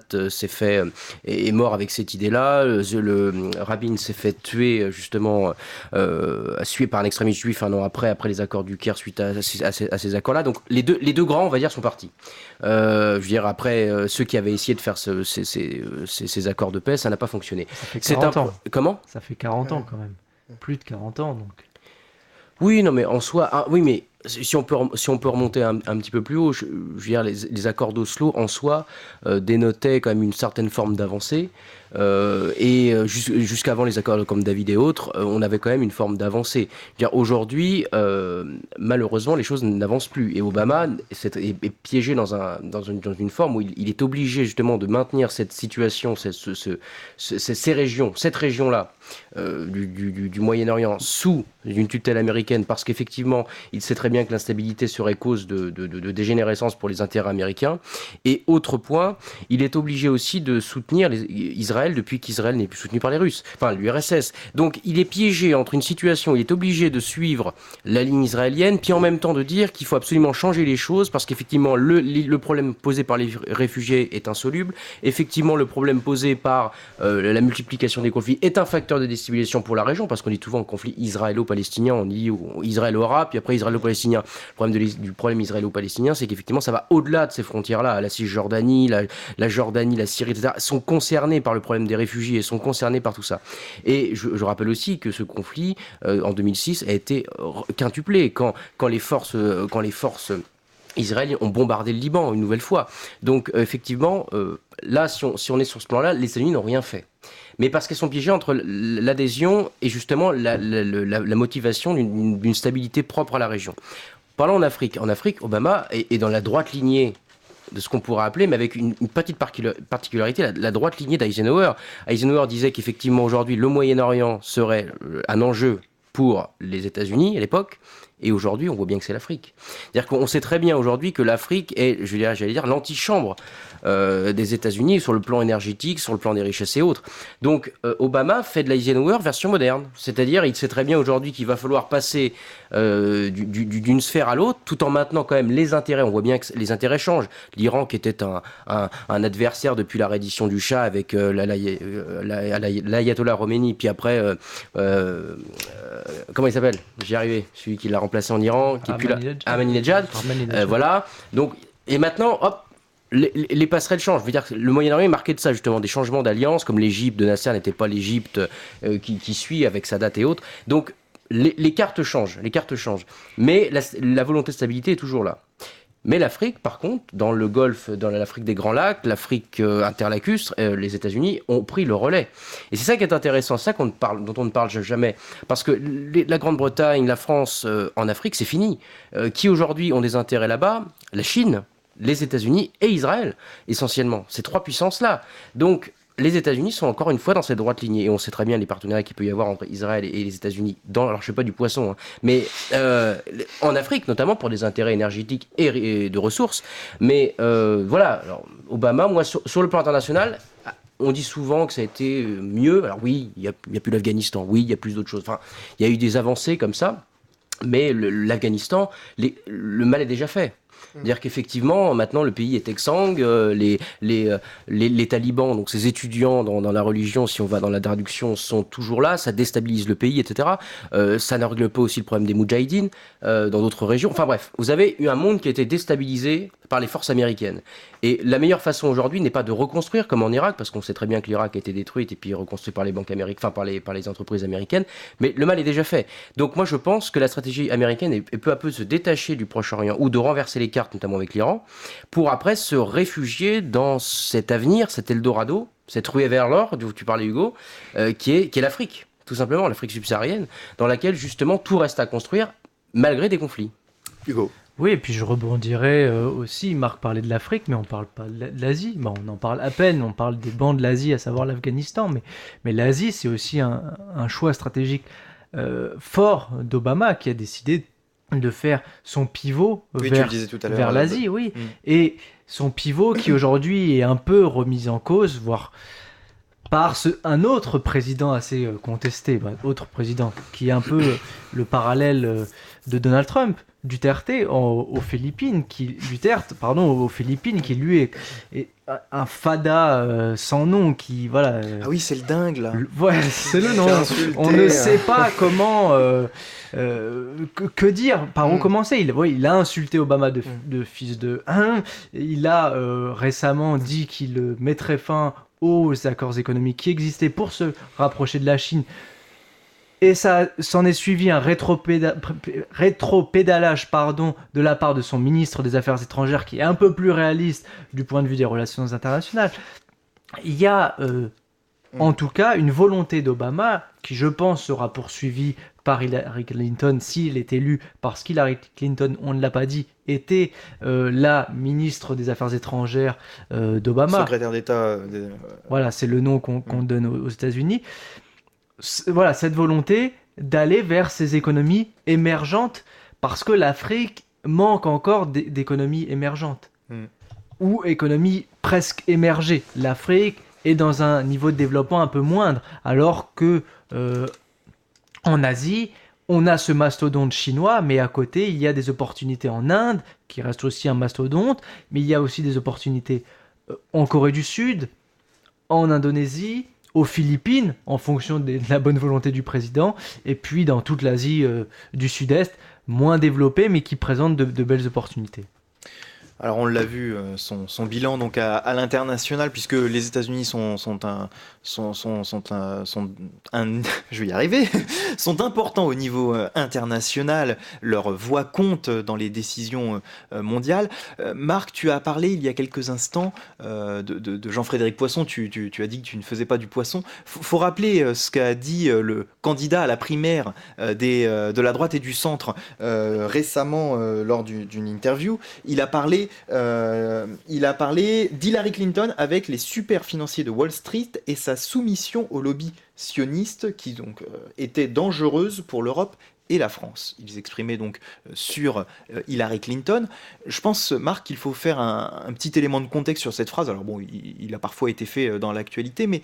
est mort avec cette idée-là, le Rabin s'est fait tuer, justement, tué par un extrémiste juif un an après les accords du Caire suite à ces accords-là. Donc, les deux grands, on va dire, sont partis. Je veux dire, après, ceux qui avaient essayé de faire ces accords de paix, ça n'a pas fonctionné. Ça fait 40 ans. Comment ? Ça fait 40 ans quand même. Plus de 40 ans donc. Oui, non, mais en soi, oui, mais si on peut remonter un petit peu plus haut, je veux dire, les accords d'Oslo en soi dénotaient quand même une certaine forme d'avancée. Jusqu'avant les accords comme David et autres, on avait quand même une forme d'avancée. Aujourd'hui, malheureusement, les choses n'avancent plus. Et Obama est piégé dans une forme où il est obligé justement de maintenir cette situation, cette région-là du Moyen-Orient sous une tutelle américaine, parce qu'effectivement, il sait très bien que l'instabilité serait cause de dégénérescence pour les intérêts américains. Et autre point, il est obligé aussi de soutenir Israël depuis qu'Israël n'est plus soutenu par les Russes, enfin l'URSS. Donc il est piégé entre une situation où il est obligé de suivre la ligne israélienne, puis en même temps de dire qu'il faut absolument changer les choses, parce qu'effectivement le problème posé par les réfugiés est insoluble. Effectivement, le problème posé par la multiplication des conflits est un facteur de déstabilisation pour la région, parce qu'on dit souvent conflit israélo-palestinien, on dit Israël-arabe, puis après israélo-palestinien. Le problème du problème israélo-palestinien, c'est qu'effectivement ça va au-delà de ces frontières-là. La Cisjordanie, la Jordanie, la Syrie, etc. sont concernés par le problème des réfugiés et sont concernés par tout ça. Et je rappelle aussi que ce conflit en 2006 a été quintuplé quand les forces israéliennes ont bombardé le Liban une nouvelle fois. Donc effectivement, là, si on est sur ce plan-là, les États-Unis n'ont rien fait. Mais parce qu'elles sont piégées entre l'adhésion et justement la motivation d'une stabilité propre à la région. Parlons en Afrique. En Afrique, Obama est dans la droite lignée de ce qu'on pourrait appeler, mais avec une petite particularité, la droite lignée d'Eisenhower. Eisenhower disait qu'effectivement aujourd'hui le Moyen-Orient serait un enjeu pour les États-Unis à l'époque, et aujourd'hui on voit bien que c'est l'Afrique. C'est-à-dire qu'on sait très bien aujourd'hui que l'Afrique est, j'allais dire, l'antichambre des États-Unis sur le plan énergétique, sur le plan des richesses et autres. Donc Obama fait de l'Eisenhower version moderne, c'est-à-dire il sait très bien aujourd'hui qu'il va falloir passer d'une sphère à l'autre, tout en maintenant quand même les intérêts. On voit bien que les intérêts changent. L'Iran, qui était un adversaire depuis la reddition du Shah avec l'ayatollah Khomeini, puis après comment il s'appelle ? J'y arrivais, celui qui l'a remplacé en Iran, qui est plus là, Ahmadinejad. Voilà. Donc, et maintenant, hop, les passerelles changent. Je veux dire, le Moyen-Orient est marqué de ça, justement, des changements d'alliance, comme l'Égypte de Nasser n'était pas l'Égypte qui suit avec Sadat et autres. Donc, les cartes changent, mais la volonté de stabilité est toujours là. Mais l'Afrique, par contre, dans le Golfe, dans l'Afrique des Grands Lacs, l'Afrique interlacustre, les États-Unis ont pris le relais. Et c'est ça qui est intéressant, c'est ça dont on ne parle jamais. Parce que la Grande-Bretagne, la France en Afrique, c'est fini. Qui aujourd'hui ont des intérêts là-bas ? La Chine, les États-Unis et Israël, essentiellement. Ces trois puissances-là. Donc, les États-Unis sont encore une fois dans cette droite lignée, et on sait très bien les partenariats qu'il peut y avoir entre Israël et les États-Unis alors je sais pas du poisson, hein, mais en Afrique notamment pour des intérêts énergétiques et de ressources. Mais voilà, alors, Obama, moi sur le plan international, on dit souvent que ça a été mieux. Alors oui, il y a plus l'Afghanistan, oui, il y a plus d'autres choses. Enfin, il y a eu des avancées comme ça, mais l'Afghanistan, le mal est déjà fait. C'est-à-dire qu'effectivement, maintenant, le pays est exsangue, les talibans, donc ces étudiants dans la religion, si on va dans la traduction, sont toujours là, ça déstabilise le pays, etc. Ça ne règle pas aussi le problème des moudjahidines dans d'autres régions. Enfin bref, vous avez eu un monde qui a été déstabilisé par les forces américaines. Et la meilleure façon aujourd'hui n'est pas de reconstruire, comme en Irak, parce qu'on sait très bien que l'Irak a été détruit et puis reconstruit par les banques américaines, enfin par les entreprises américaines, mais le mal est déjà fait. Donc moi je pense que la stratégie américaine est peu à peu de se détacher du Proche-Orient, ou de renverser les cartes, notamment avec l'Iran, pour après se réfugier dans cet avenir, cet Eldorado, cette ruée vers l'or, dont tu parlais Hugo, qui est l'Afrique, tout simplement, l'Afrique subsaharienne, dans laquelle justement tout reste à construire, malgré des conflits. Hugo. Oui, et puis je rebondirais aussi, Marc parlait de l'Afrique, mais on parle pas de l'Asie. Bon, on en parle à peine, on parle des bancs de l'Asie, à savoir l'Afghanistan, mais l'Asie, c'est aussi un choix stratégique fort d'Obama, qui a décidé de faire son pivot vers l'Asie, oui. Et son pivot qui aujourd'hui est un peu remis en cause, voire par un autre président assez contesté, autre président, qui est un peu le parallèle de Donald Trump, Duterte aux Philippines, aux Philippines, qui lui est un fada sans nom, qui voilà. Ah oui, c'est le dingue là. Ouais, c'est le nom. On ne sait pas comment, que dire, par où commencer. Il a insulté Obama de fils de 1. Il a récemment dit qu'il mettrait fin aux accords économiques qui existaient pour se rapprocher de la Chine. Et ça s'en est suivi un rétropédalage de la part de son ministre des Affaires étrangères, qui est un peu plus réaliste du point de vue des relations internationales. Il y a en tout cas une volonté d'Obama, qui je pense sera poursuivie par Hillary Clinton s'il est élu, parce qu'Hillary Clinton, on ne l'a pas dit, était la ministre des Affaires étrangères d'Obama. Secrétaire d'État. Voilà, c'est le nom qu'on donne aux États-Unis. Voilà, cette volonté d'aller vers ces économies émergentes, parce que l'Afrique manque encore d'économies émergentes ou économies presque émergées. L'Afrique est dans un niveau de développement un peu moindre, alors que en Asie, on a ce mastodonte chinois, mais à côté, il y a des opportunités en Inde, qui reste aussi un mastodonte, mais il y a aussi des opportunités en Corée du Sud, en Indonésie, aux Philippines, en fonction de la bonne volonté du président, et puis dans toute l'Asie du Sud-Est, moins développée, mais qui présente de belles opportunités. Alors on l'a vu, son bilan donc à l'international, puisque les États-Unis sont je vais y arriver, sont importants au niveau international. Leur voix compte dans les décisions mondiales. Marc, tu as parlé il y a quelques instants de Jean-Frédéric Poisson. Tu as dit que tu ne faisais pas du poisson. Faut rappeler ce qu'a dit le candidat à la primaire de la droite et du centre récemment lors d'une interview. Il a parlé d'Hillary Clinton avec les super financiers de Wall Street et sa soumission au lobby sioniste qui donc était dangereuse pour l'Europe et la France. Ils exprimaient donc sur Hillary Clinton. Je pense, Marc, qu'il faut faire un petit élément de contexte sur cette phrase. Alors bon, il a parfois été fait dans l'actualité, mais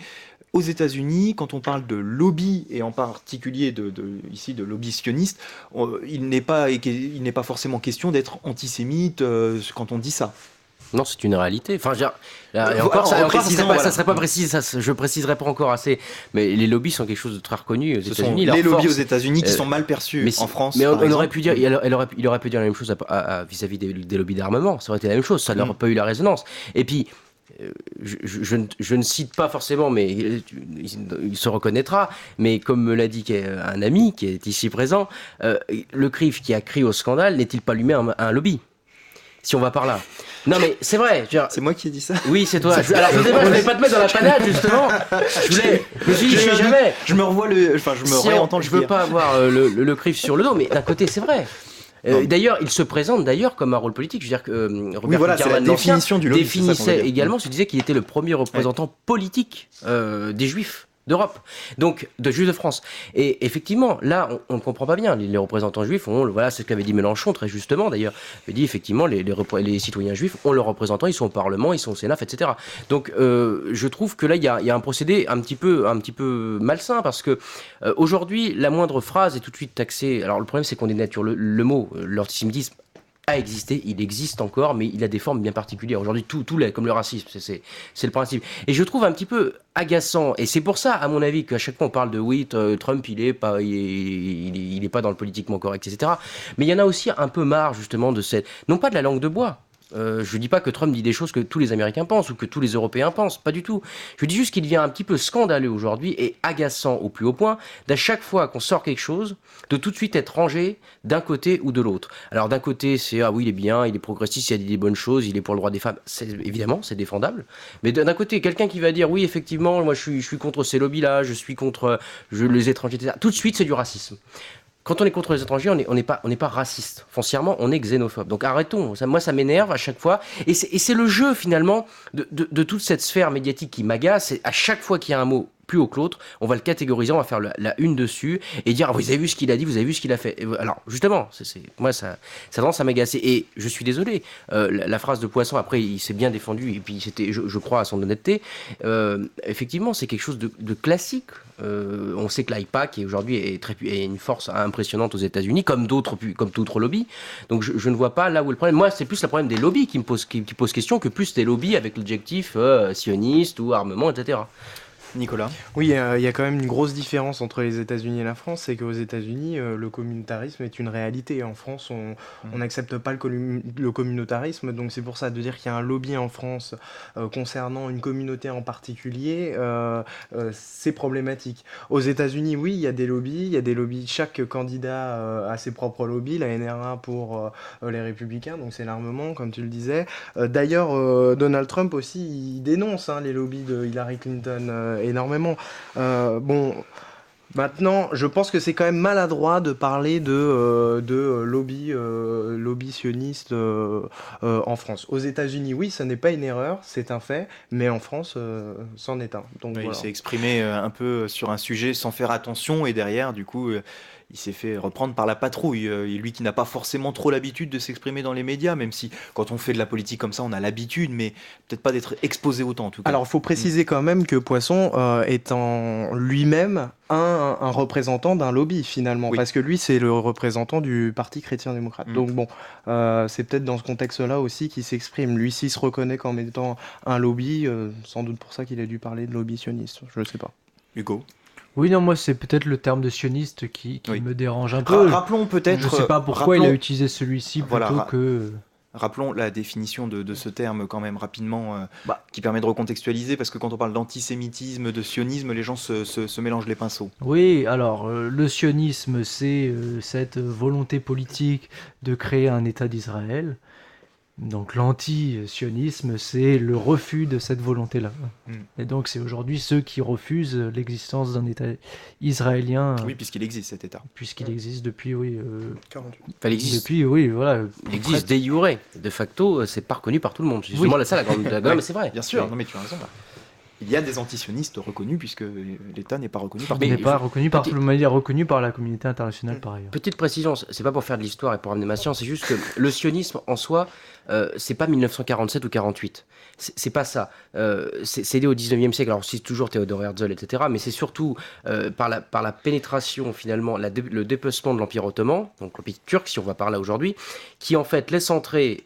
aux États-Unis, quand on parle de lobby, et en particulier ici de lobby sioniste, il n'est pas forcément question d'être antisémite quand on dit ça. Non, c'est une réalité. Enfin, et encore, ça serait pas précis. Je préciserai pas encore assez. Mais les lobbies sont quelque chose de très reconnu aux États-Unis. Les lobbies aux États-Unis qui sont mal perçus en France. Mais on aurait pu dire, il aurait pu dire la même chose vis-à-vis des lobbies d'armement. Ça aurait été la même chose. Ça n'aurait pas eu la résonance. Et puis, je ne cite pas forcément, mais il se reconnaîtra, mais comme me l'a dit un ami qui est ici présent, le CRIF qui a crié au scandale n'est-il pas lui-même un lobby ? Si on va par là. Non mais c'est vrai. C'est moi qui ai dit ça. Oui, c'est toi. Alors je voulais pas te mettre dans la panade justement. Je me suis dit, je sais jamais. Je me réentends. Je veux pas avoir le CRIF sur le dos, mais d'un côté c'est vrai. D'ailleurs, il se présente comme un rôle politique. Je veux dire que Robert Kiernan, définition du lobby, définissait également, se disait qu'il était le premier représentant politique des Juifs d'Europe, donc de Juifs de France. Et effectivement, là, on ne comprend pas bien. Les représentants juifs, voilà, c'est ce qu'avait dit Mélenchon très justement. D'ailleurs, il dit effectivement, les citoyens juifs ont leurs représentants, ils sont au Parlement, ils sont au Sénat, etc. Donc, je trouve que là, il y a un procédé un petit peu malsain parce que aujourd'hui, la moindre phrase est tout de suite taxée. Alors, le problème, c'est qu'on dénature le mot, l'antisémitisme a existé, il existe encore, mais il a des formes bien particulières. Aujourd'hui, tout l'est, comme le racisme, c'est le principe. Et je trouve un petit peu agaçant, et c'est pour ça, à mon avis, qu'à chaque fois on parle de Trump, il est pas dans le politiquement correct, etc. Mais il y en a aussi un peu marre, justement, non pas de la langue de bois. Je dis pas que Trump dit des choses que tous les Américains pensent ou que tous les Européens pensent, pas du tout. Je dis juste qu'il devient un petit peu scandaleux aujourd'hui et agaçant au plus haut point d'à chaque fois qu'on sort quelque chose, de tout de suite être rangé d'un côté ou de l'autre. Alors d'un côté c'est oui il est bien, il est progressiste, il a dit des bonnes choses, il est pour le droit des femmes, évidemment c'est défendable. Mais d'un côté quelqu'un qui va dire oui effectivement moi je suis contre ces lobbies là, je suis contre les étrangers, etc. Tout de suite c'est du racisme. Quand on est contre les étrangers, on n'est pas raciste. Foncièrement, on est xénophobe. Donc arrêtons. Moi, ça m'énerve à chaque fois. Et c'est le jeu, finalement, de toute cette sphère médiatique qui m'agace. À chaque fois qu'il y a un mot plus haut que l'autre, on va le catégoriser, on va faire la une dessus et dire vous avez vu ce qu'il a dit, vous avez vu ce qu'il a fait. Alors justement, moi ça tendance à m'agacer et je suis désolé. La phrase de Poisson, après il s'est bien défendu et puis c'était, je crois à son honnêteté. Effectivement, c'est quelque chose de classique. On sait que l'IPAC aujourd'hui est une force impressionnante aux États-Unis, comme d'autres lobbies. Donc je ne vois pas là où est le problème. Moi, c'est plus le problème des lobbies qui pose question que plus des lobbies avec l'objectif sioniste ou armement, etc. Nicolas. Oui, il y a quand même une grosse différence entre les États-Unis et la France, c'est qu'aux États-Unis, le communautarisme est une réalité. En France, on n'accepte pas le communautarisme, donc c'est pour ça de dire qu'il y a un lobby en France concernant une communauté en particulier, c'est problématique. Aux États-Unis, oui, il y a des lobbies. Chaque candidat a ses propres lobbies. La NRA pour les Républicains, donc c'est l'armement, comme tu le disais. D'ailleurs, Donald Trump aussi, il dénonce les lobbies de Hillary Clinton. Énormément. Bon, maintenant, je pense que c'est quand même maladroit de parler de lobby sioniste en France. Aux États-Unis, oui, ça n'est pas une erreur, c'est un fait, mais en France, c'en est un. Donc, Oui, voilà. il s'est exprimé un peu sur un sujet sans faire attention et derrière, du coup, il s'est fait reprendre par la patrouille. Lui qui n'a pas forcément trop l'habitude de s'exprimer dans les médias, même si quand on fait de la politique comme ça, on a l'habitude, mais peut-être pas d'être exposé autant en tout cas. Alors, il faut préciser quand même que Poisson est en lui-même un représentant d'un lobby finalement, Oui. parce que lui c'est le représentant du Parti chrétien-démocrate. Donc bon, c'est peut-être dans ce contexte-là aussi qu'il s'exprime. Lui, s'il se reconnaît comme étant un lobby, sans doute pour ça qu'il a dû parler de lobby sioniste, je ne sais pas. Hugo. Oui, non, moi c'est peut-être le terme de sioniste qui Oui. me dérange un peu. Rappelons peut-être. Je sais pas pourquoi il a utilisé celui-ci plutôt que. Rappelons la définition de ce terme quand même rapidement, qui permet de recontextualiser, parce que quand on parle d'antisémitisme, de sionisme, les gens se mélangent les pinceaux. Oui, alors le sionisme, c'est cette volonté politique de créer un État d'Israël. Donc l'anti-sionisme, c'est le refus de cette volonté-là. Et donc c'est aujourd'hui ceux qui refusent l'existence d'un État israélien. Oui, puisqu'il existe cet État. Puisqu'il existe depuis, 48. Enfin, il existe. Depuis, oui, voilà. Il existe de jure. De facto, c'est pas reconnu par tout le monde. C'est justement ça la grande. Mais c'est vrai. Bien sûr, non mais tu as raison. Il y a des antisionistes reconnus puisque l'État n'est pas reconnu par tout le Il n'est monde. pas reconnu par tout le monde, il est reconnu par la communauté internationale par ailleurs. Petite précision, c'est pas pour faire de l'histoire et pour amener ma science, c'est juste que le sionisme en soi, c'est pas 1947 ou 48. C'est pas ça. C'est lié au 19e siècle. Alors, c'est toujours Theodor Herzl, etc. Mais c'est surtout par la pénétration, finalement, le dépecement de l'Empire ottoman, donc l'Empire turc, si on va par là aujourd'hui, qui en fait laisse entrer,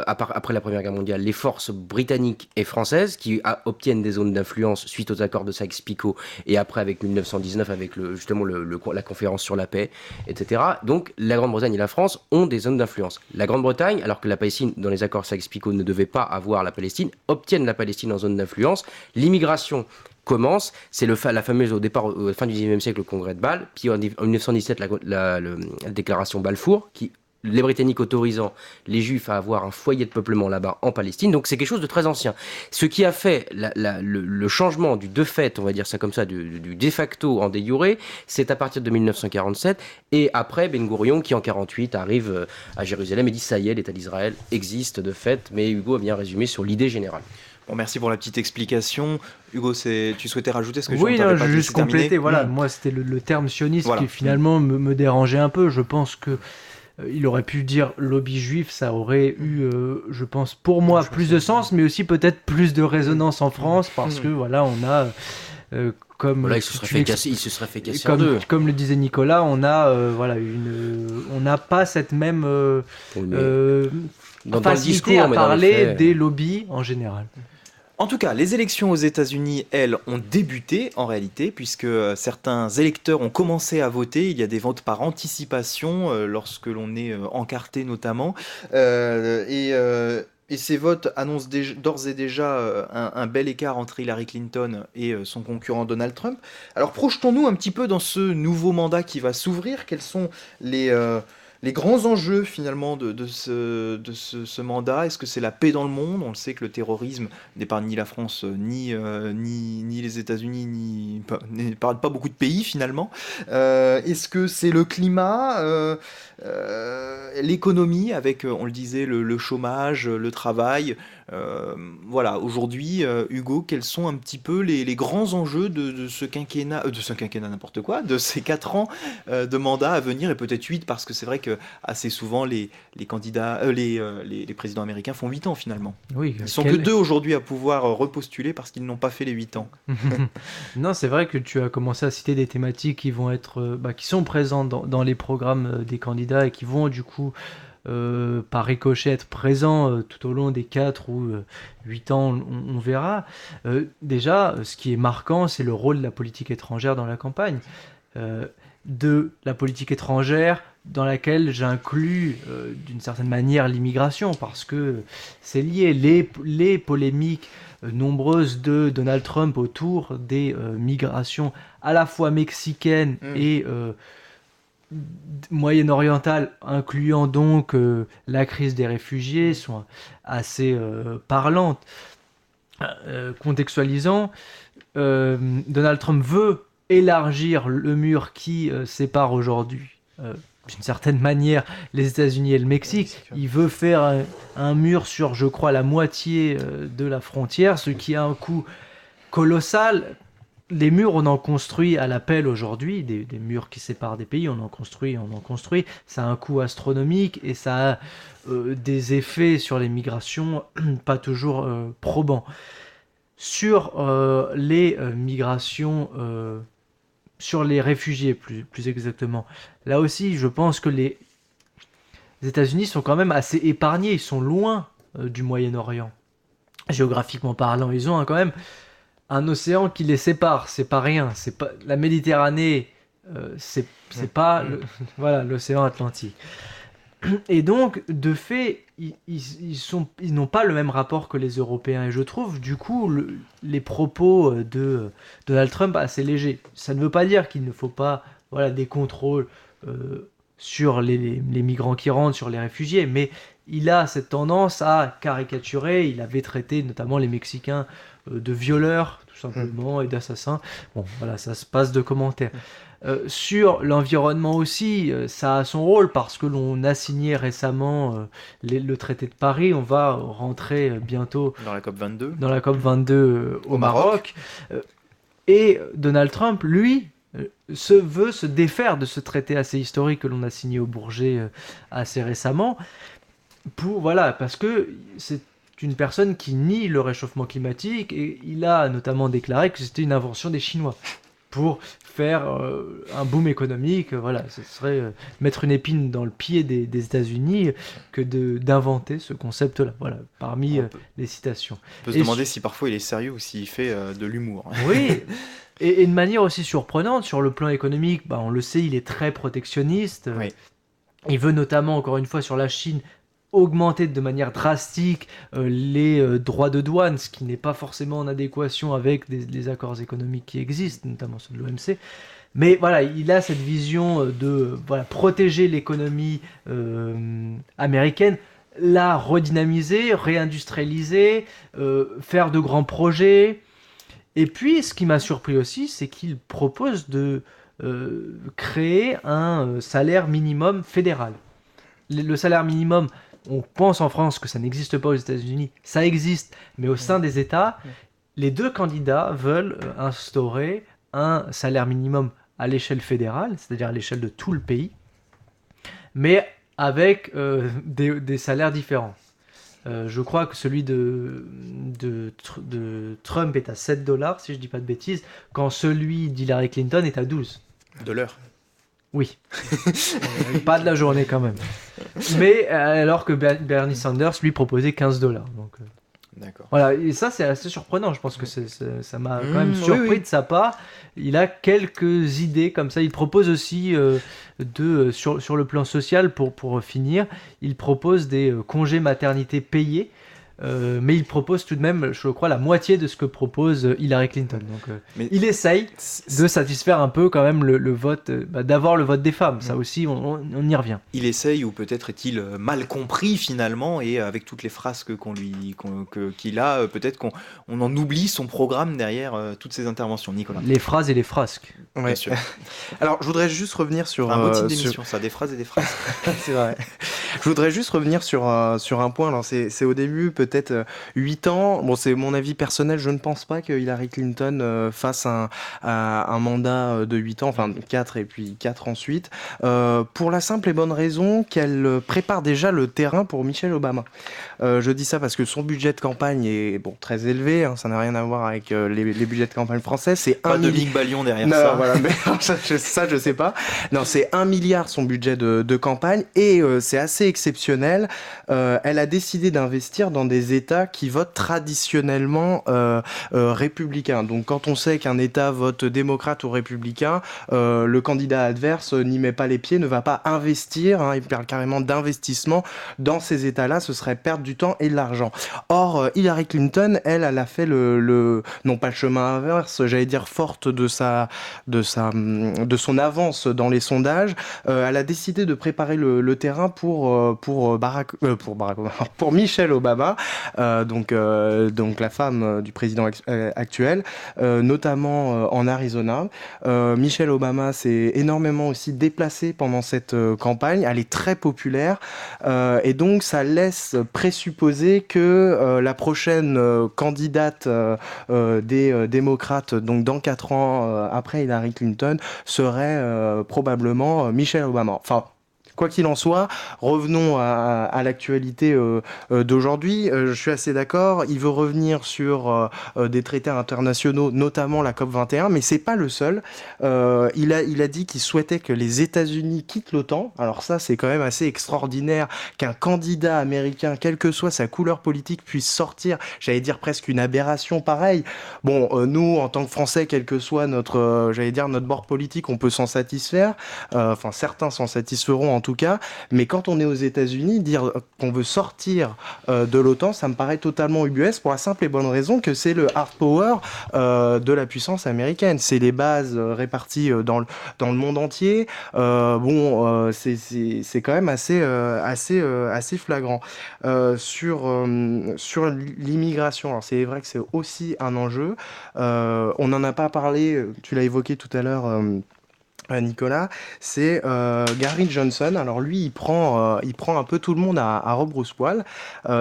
après la Première Guerre mondiale, les forces britanniques et françaises qui obtiennent des zones d'influence suite aux accords de Sykes-Picot et après avec 1919, avec justement la conférence sur la paix, etc. Donc, la Grande-Bretagne et la France ont des zones d'influence. La Grande-Bretagne, alors que la Palestine, dans les accords Sykes-Picot, ne devait pas avoir la Palestine, obtiennent la Palestine en zone d'influence. L'immigration commence, c'est la fameuse, au départ, fin du 19e siècle, le congrès de Bâle, puis en 1917, la déclaration Balfour, les Britanniques autorisant les Juifs à avoir un foyer de peuplement là-bas en Palestine. Donc c'est quelque chose de très ancien. Ce qui a fait le changement du de fait, on va dire ça comme ça, du de facto en de jure, c'est à partir de 1947 et après Ben Gourion qui en 48 arrive à Jérusalem et dit ça y est, l'État d'Israël existe de fait, mais Hugo a bien résumé sur l'idée générale. Bon, merci pour la petite explication. Hugo, tu souhaitais rajouter ce que oui, je je vais juste compléter. Voilà, moi c'était le terme sioniste qui finalement me dérangeait un peu. Je pense que il aurait pu dire lobby juif, ça aurait eu, je pense, pour moi, plus de sens, mais aussi peut-être plus de résonance en France, parce que voilà, on a, comme voilà, il se serait fait casser en deux. Comme le disait Nicolas, on a, on n'a pas cette même facilité à parler des lobbies en général. En tout cas, les élections aux États-Unis, elles, ont débuté en réalité, puisque certains électeurs ont commencé à voter. Il y a des votes par anticipation, lorsque l'on est encarté notamment. Et ces votes annoncent d'ores et déjà un bel écart entre Hillary Clinton et son concurrent Donald Trump. Alors projetons-nous un petit peu dans ce nouveau mandat qui va s'ouvrir. Quels sont les les grands enjeux finalement ce mandat. Est-ce que c'est la paix dans le monde? On le sait que le terrorisme n'épargne ni la France, ni les États-Unis, n'épargne pas beaucoup de pays finalement. Est-ce que c'est le climat, l'économie avec, on le disait, le chômage, le travail? Voilà, aujourd'hui, Hugo, quels sont un petit peu les grands enjeux de ce quinquennat n'importe quoi, de ces 4 ans de mandat à venir, et peut-être 8, parce que c'est vrai que assez souvent les candidats, les présidents américains font 8 ans finalement. Oui, Ils sont que 2 aujourd'hui à pouvoir repostuler parce qu'ils n'ont pas fait les 8 ans. Non, c'est vrai que tu as commencé à citer des thématiques qui vont être, qui sont présentes dans les programmes des candidats et qui vont du coup, par ricochet, être présents tout au long des 4 ou 8 ans, on verra. Déjà, ce qui est marquant, c'est le rôle de la politique étrangère dans la campagne. De la politique étrangère dans laquelle j'inclus d'une certaine manière l'immigration, parce que c'est lié. Les polémiques nombreuses de Donald Trump autour des migrations à la fois mexicaines et moyen-orientales, incluant donc la crise des réfugiés, sont assez parlantes. Contextualisant, Donald Trump veut élargir le mur qui sépare aujourd'hui, d'une certaine manière, les États-Unis et le Mexique. Il veut faire un mur sur, je crois, la moitié de la frontière, ce qui a un coût colossal. Les murs, on en construit à l'appel aujourd'hui, des murs qui séparent des pays, on en construit. Ça a un coût astronomique et ça a des effets sur les migrations pas toujours probants. Sur les migrations, sur les réfugiés plus exactement, là aussi je pense que les États-Unis sont quand même assez épargnés, ils sont loin du Moyen-Orient. Géographiquement parlant, ils ont quand même un océan qui les sépare, c'est pas rien, c'est pas la Méditerranée, c'est pas voilà, l'océan Atlantique. Et donc, de fait, ils n'ont pas le même rapport que les Européens. Et je trouve, du coup, les propos de Donald Trump assez légers. Ça ne veut pas dire qu'il ne faut pas, voilà, des contrôles sur les migrants qui rentrent, sur les réfugiés, mais il a cette tendance à caricaturer. Il avait traité notamment les Mexicains de violeurs, tout simplement, et d'assassins. Bon, voilà, ça se passe de commentaires. Sur l'environnement aussi, ça a son rôle parce que l'on a signé récemment le traité de Paris. On va rentrer bientôt dans la COP22, au Maroc. Et Donald Trump, lui, veut se défaire de ce traité assez historique que l'on a signé au Bourget assez récemment. Parce que c'est une personne qui nie le réchauffement climatique, et il a notamment déclaré que c'était une invention des Chinois pour faire un boom économique. Voilà, ce serait mettre une épine dans le pied des États-Unis que d'inventer ce concept-là. Voilà, parmi les citations. On peut se demander si parfois il est sérieux ou s'il fait de l'humour. Oui, et de manière aussi surprenante sur le plan économique. On le sait, il est très protectionniste. Oui. Il veut notamment, encore une fois, sur la Chine, augmenter de manière drastique les droits de douane, ce qui n'est pas forcément en adéquation avec les accords économiques qui existent, notamment ceux de l'OMC. Mais voilà, il a cette vision de protéger l'économie américaine, la redynamiser, réindustrialiser, faire de grands projets. Et puis, ce qui m'a surpris aussi, c'est qu'il propose de créer un salaire minimum fédéral. Le salaire minimum, on pense en France que ça n'existe pas aux États-Unis, ça existe, mais au sein des États, les deux candidats veulent instaurer un salaire minimum à l'échelle fédérale, c'est-à-dire à l'échelle de tout le pays, mais avec des salaires différents. Je crois que celui de Trump est à $7, si je ne dis pas de bêtises, quand celui d'Hillary Clinton est à 12. De l'heure. Oui, pas de la journée quand même. Mais alors que Bernie Sanders lui proposait $15. Donc, d'accord. Voilà, et ça c'est assez surprenant. Je pense que ça m'a quand même surpris de sa part. Il a quelques idées comme ça. Il propose aussi sur le plan social, pour finir, il propose des congés maternité payés mais il propose tout de même, je crois, la moitié de ce que propose Hillary Clinton. Donc, il essaye de satisfaire un peu quand même le vote, d'avoir le vote des femmes. Ça aussi, on y revient. Il essaye, ou peut-être est-il mal compris finalement, et avec toutes les phrases qu'il a, peut-être qu'on en oublie son programme derrière toutes ces interventions. Nicolas. Les phrases et les frasques. Ouais. Bien sûr. Alors, je voudrais juste revenir sur... Un beau titre d'émission, ça, des phrases et des phrases. C'est vrai. Je voudrais juste revenir sur un point. Alors, c'est au début, peut-être 8 ans. Bon, c'est mon avis personnel. Je ne pense pas que Hillary Clinton fasse un mandat de 8 ans, enfin 4 et puis 4 ensuite, pour la simple et bonne raison qu'elle prépare déjà le terrain pour Michelle Obama. Je dis ça parce que son budget de campagne est très élevé. Ça n'a rien à voir avec les budgets de campagne français. C'est pas de Dominique Ballion derrière non, ça. Voilà, mais ça, je sais pas. Non, c'est 1 milliard son budget de campagne et c'est assez exceptionnel. Elle a décidé d'investir dans des États qui votent traditionnellement républicains. Donc, quand on sait qu'un État vote démocrate ou républicain, le candidat adverse n'y met pas les pieds, ne va pas investir. Il parle carrément d'investissement dans ces États-là. Ce serait perdre du temps et de l'argent. Or, Hillary Clinton, elle a fait non pas le chemin inverse, j'allais dire forte de son avance dans les sondages. Elle a décidé de préparer le terrain pour Michelle Obama, donc la femme du président actuel, notamment en Arizona. Michelle Obama s'est énormément aussi déplacée pendant cette campagne. Elle est très populaire et donc ça laisse présupposer que la prochaine candidate des démocrates, donc dans 4 ans après Hillary Clinton, serait probablement Michelle Obama. Enfin, quoi qu'il en soit, revenons à l'actualité d'aujourd'hui. Je suis assez d'accord. Il veut revenir sur des traités internationaux, notamment la COP21, mais c'est pas le seul. Il a dit qu'il souhaitait que les États-Unis quittent l'OTAN. Alors ça, c'est quand même assez extraordinaire qu'un candidat américain, quelle que soit sa couleur politique, puisse sortir, j'allais dire presque une aberration pareille. Bon, nous, en tant que Français, quel que soit notre bord politique, on peut s'en satisfaire. Enfin, certains s'en satisferont en tout cas, mais quand on est aux États-Unis, dire qu'on veut sortir de l'OTAN, ça me paraît totalement ubuesque pour la simple et bonne raison que c'est le hard power de la puissance américaine. C'est les bases réparties dans le monde entier. C'est quand même assez flagrant. Sur l'immigration, alors c'est vrai que c'est aussi un enjeu. On n'en a pas parlé, tu l'as évoqué tout à l'heure, Nicolas, c'est Gary Johnson. Alors lui, il prend un peu tout le monde à rebrousse-poil.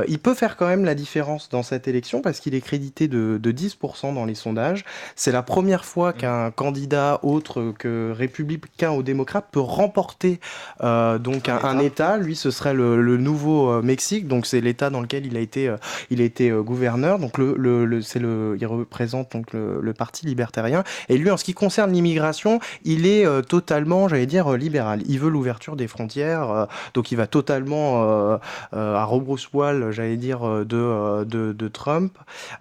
Il peut faire quand même la différence dans cette élection parce qu'il est crédité de 10% dans les sondages. C'est la première fois qu'un candidat autre que républicain ou démocrate peut remporter un État. Lui, ce serait le Nouveau-Mexique. Donc c'est l'État dans lequel il a été gouverneur. Donc il représente donc le Parti libertarien. Et lui, en ce qui concerne l'immigration, il est totalement, j'allais dire, libéral. Il veut l'ouverture des frontières, donc il va totalement à rebrousse-poil, j'allais dire, de Trump.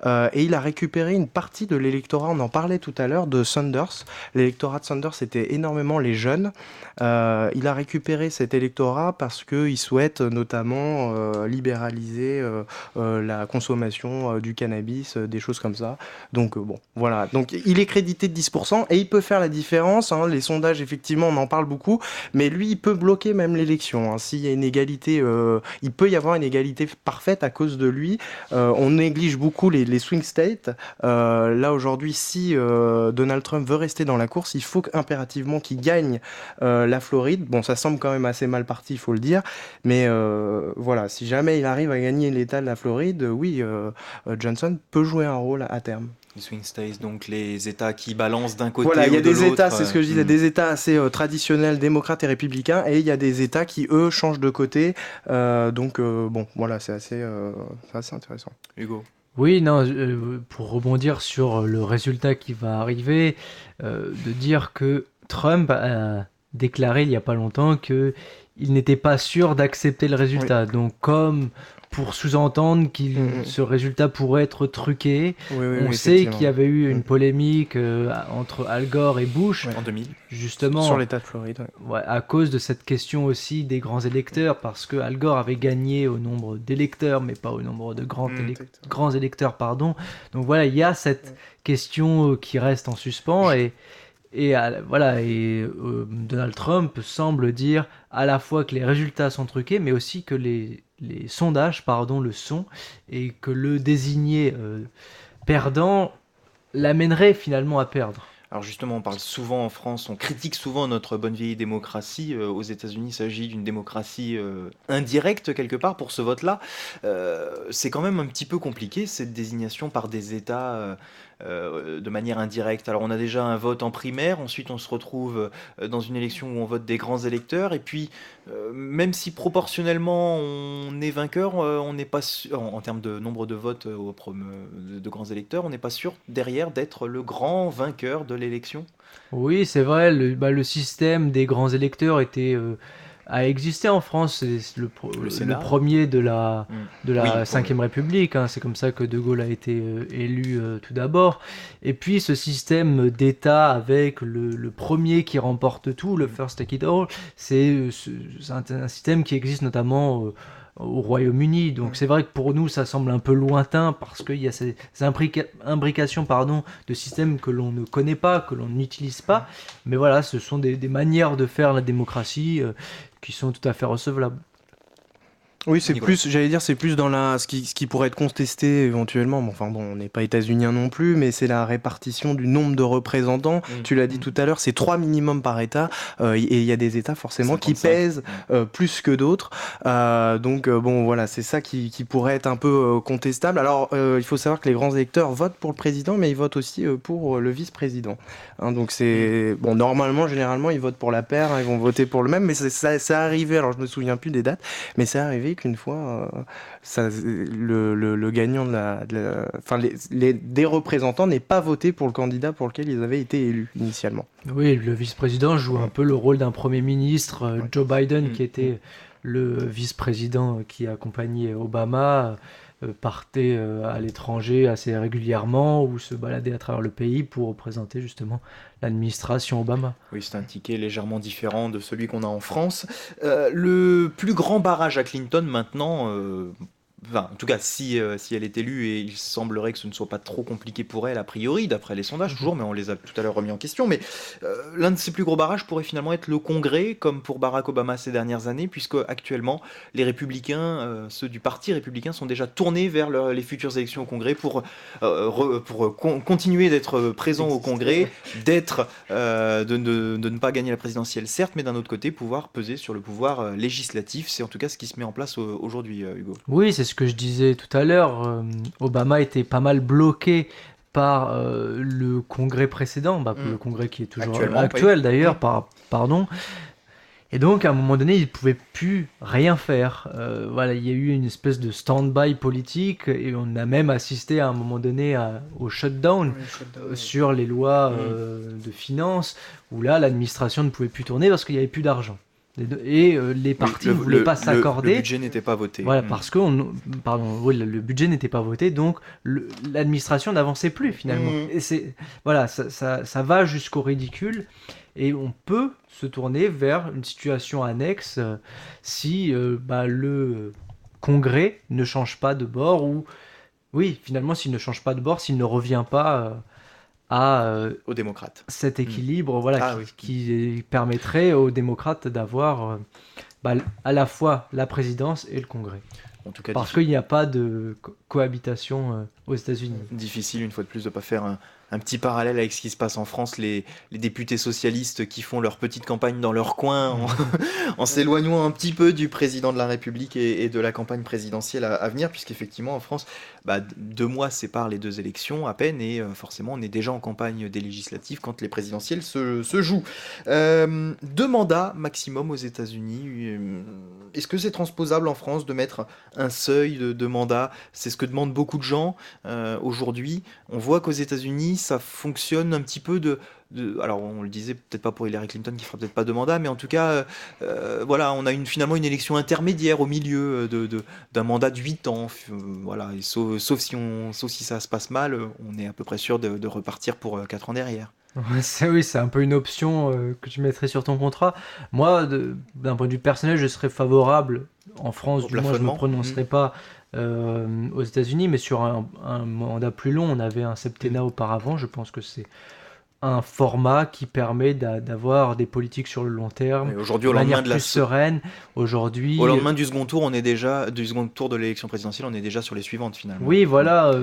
Et il a récupéré une partie de l'électorat, on en parlait tout à l'heure, de Sanders. L'électorat de Sanders, c'était énormément les jeunes. Il a récupéré cet électorat parce qu'il souhaite notamment libéraliser la consommation du cannabis, des choses comme ça. Donc voilà. Donc il est crédité de 10% et il peut faire la différence. Les sondages, effectivement, on en parle beaucoup, mais lui, il peut bloquer même l'élection. S'il y a une égalité, il peut y avoir une égalité parfaite à cause de lui. On néglige beaucoup les swing states. Là, aujourd'hui, si Donald Trump veut rester dans la course, il faut impérativement qu'il gagne la Floride. Bon, ça semble quand même assez mal parti, il faut le dire, mais voilà, si jamais il arrive à gagner l'État de la Floride, oui, Johnson peut jouer un rôle à terme. Les swing states, donc les États qui balancent d'un côté voilà, ou de l'autre. Il y a des États, c'est ce que je disais, des États assez traditionnels, démocrates et républicains, et il y a des États qui, eux, changent de côté. Voilà, c'est assez intéressant. Hugo. Oui, non, pour rebondir sur le résultat qui va arriver, de dire que Trump a déclaré il n'y a pas longtemps qu'il n'était pas sûr d'accepter le résultat. Oui. Donc comme pour sous-entendre ce résultat pourrait être truqué. On sait effectivement. qu'il y avait eu une polémique entre Al Gore et Bush, En 2000. justement Sur l'État de Floride. à cause de cette question aussi des grands électeurs, parce que Al Gore avait gagné au nombre d'électeurs, mais pas au nombre de grands électeurs, pardon. Donc voilà, il y a cette question qui reste en suspens et Donald Trump semble dire à la fois que les résultats sont truqués, mais aussi que les sondages, le sont, et que le désigné perdant l'amènerait finalement à perdre. Alors justement, on parle souvent en France, on critique souvent notre bonne vieille démocratie. Aux États-Unis, il s'agit d'une démocratie indirecte quelque part pour ce vote-là. C'est quand même un petit peu compliqué cette désignation par des États de manière indirecte. Alors on a déjà un vote en primaire, ensuite on se retrouve dans une élection où on vote des grands électeurs, et puis même si proportionnellement on est vainqueur, on n'est pas sûr, en termes de nombre de votes de grands électeurs, on n'est pas sûr derrière d'être le grand vainqueur de l'élection. Oui, c'est vrai, le système des grands électeurs a existé en France. C'est le Sénat. premier de la Oui, Ve République, hein. C'est comme ça que De Gaulle a été élu tout d'abord. Et puis ce système d'État avec le premier qui remporte tout, le first take it all, c'est un système qui existe notamment au Royaume-Uni. Donc c'est vrai que pour nous ça semble un peu lointain parce qu'il y a ces imbrications de systèmes que l'on ne connaît pas, que l'on n'utilise pas. Mais voilà, ce sont des manières de faire la démocratie qui sont tout à fait recevables. Oui, c'est Nicolas. plus, j'allais dire, c'est plus dans ce qui pourrait être contesté éventuellement. Bon, enfin bon, on n'est pas états-unien non plus, mais c'est la répartition du nombre de représentants. Tu l'as dit tout à l'heure, c'est 3 minimum par État, et il y a des États forcément 55. qui pèsent plus que d'autres. Donc bon, voilà, c'est ça qui pourrait être un peu contestable. Alors, il faut savoir que les grands électeurs votent pour le président, mais ils votent aussi pour le vice-président. Hein, donc c'est bon, normalement, généralement, ils votent pour la paire, hein, ils vont voter pour le même, mais ça arrivé. Alors, je me souviens plus des dates, mais c'est arrivé qu'une fois, le gagnant des représentants n'ait pas voté pour le candidat pour lequel ils avaient été élus initialement. Oui, le vice-président joue un peu le rôle d'un premier ministre. Joe Biden, qui était le vice-président qui accompagnait Obama, partait à l'étranger assez régulièrement ou se baladait à travers le pays pour représenter justement l'administration Obama. Oui, c'est un ticket légèrement différent de celui qu'on a en France. Le plus grand barrage à Clinton maintenant, en tout cas si elle est élue, et il semblerait que ce ne soit pas trop compliqué pour elle a priori, d'après les sondages toujours, mais on les a tout à l'heure remis en question, mais l'un de ses plus gros barrages pourrait finalement être le Congrès, comme pour Barack Obama ces dernières années, puisque actuellement les républicains, ceux du parti républicain, sont déjà tournés vers les futures élections au Congrès pour continuer d'être présents au Congrès, de ne pas gagner la présidentielle certes, mais d'un autre côté pouvoir peser sur le pouvoir législatif. C'est en tout cas ce qui se met en place aujourd'hui, Hugo. Oui, c'est ce que je disais tout à l'heure. Obama était pas mal bloqué par le congrès précédent, le congrès qui est toujours actuel d'ailleurs, pardon. Et donc, à un moment donné, il ne pouvait plus rien faire. Voilà, il y a eu une espèce de stand-by politique et on a même assisté à un moment donné au shutdown sur les lois de finances, où là, l'administration ne pouvait plus tourner parce qu'il n'y avait plus d'argent. Et les partis ne voulaient pas s'accorder. Le budget n'était pas voté. Voilà, parce que le budget n'était pas voté, donc l'administration n'avançait plus finalement. Et ça va jusqu'au ridicule. Et on peut se tourner vers une situation annexe si le Congrès ne change pas de bord, ou finalement s'il ne change pas de bord, s'il ne revient pas aux démocrates. Cet équilibre qui permettrait aux démocrates d'avoir à la fois la présidence et le Congrès. En tout cas, parce qu'il n'y a pas de cohabitation aux États-Unis. Difficile une fois de plus de ne pas faire un petit parallèle avec ce qui se passe en France, les députés socialistes qui font leur petite campagne dans leur coin en s'éloignant un petit peu du président de la République et de la campagne présidentielle à venir, puisqu'effectivement en France, 2 mois séparent les 2 élections à peine, et forcément on est déjà en campagne des législatives quand les présidentielles se jouent. 2 mandats maximum aux États-Unis. Est-ce que c'est transposable en France de mettre un seuil de mandats? C'est ce que demandent beaucoup de gens. aujourd'hui. On voit qu'aux États-Unis, ça fonctionne un petit peu alors on le disait peut-être pas pour Hillary Clinton qui fera peut-être pas de mandat, mais en tout cas, voilà, on a finalement une élection intermédiaire au milieu d'un mandat de 8 ans. Voilà, et sauf si ça se passe mal, on est à peu près sûr de repartir pour 4 ans derrière. Ouais, oui, c'est un peu une option que tu mettrais sur ton contrat. Moi, d'un point de vue personnel, je serais favorable, en France, Au du moins, je ne me plafonnement. prononcerai pas aux États-Unis, mais sur un mandat plus long. On avait un septennat auparavant. Je pense que c'est un format qui permet d'avoir des politiques sur le long terme Et aujourd'hui, de au lendemain manière de la plus sereine. Aujourd'hui, Au lendemain du second tour, du second tour de l'élection présidentielle, on est déjà sur les suivantes finalement. oui, voilà,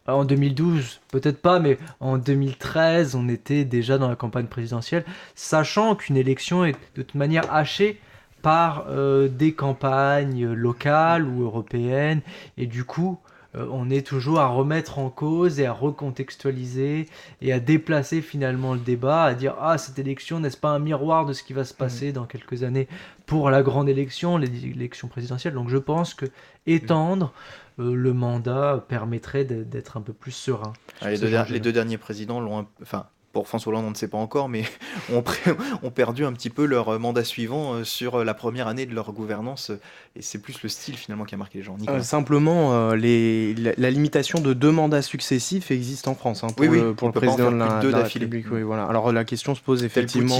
en 2012, peut-être pas, mais en 2013, on était déjà dans la campagne présidentielle, sachant qu'une élection est de toute manière hachée par des campagnes locales ou européennes, et du coup, on est toujours à remettre en cause et à recontextualiser et à déplacer finalement le débat, à dire ah, cette élection n'est-ce pas un miroir de ce qui va se passer dans quelques années pour la grande élection, l'élection présidentielle. Donc je pense que étendre le mandat permettrait d'être un peu plus serein. Les deux derniers présidents enfin, pour François Hollande, on ne sait pas encore, mais ont perdu un petit peu leur mandat suivant sur la première année de leur gouvernance. Et c'est plus le style finalement qui a marqué les gens. Simplement, la limitation de 2 mandats successifs existe en France pour le président de la République. Oui, voilà. Alors la question se pose effectivement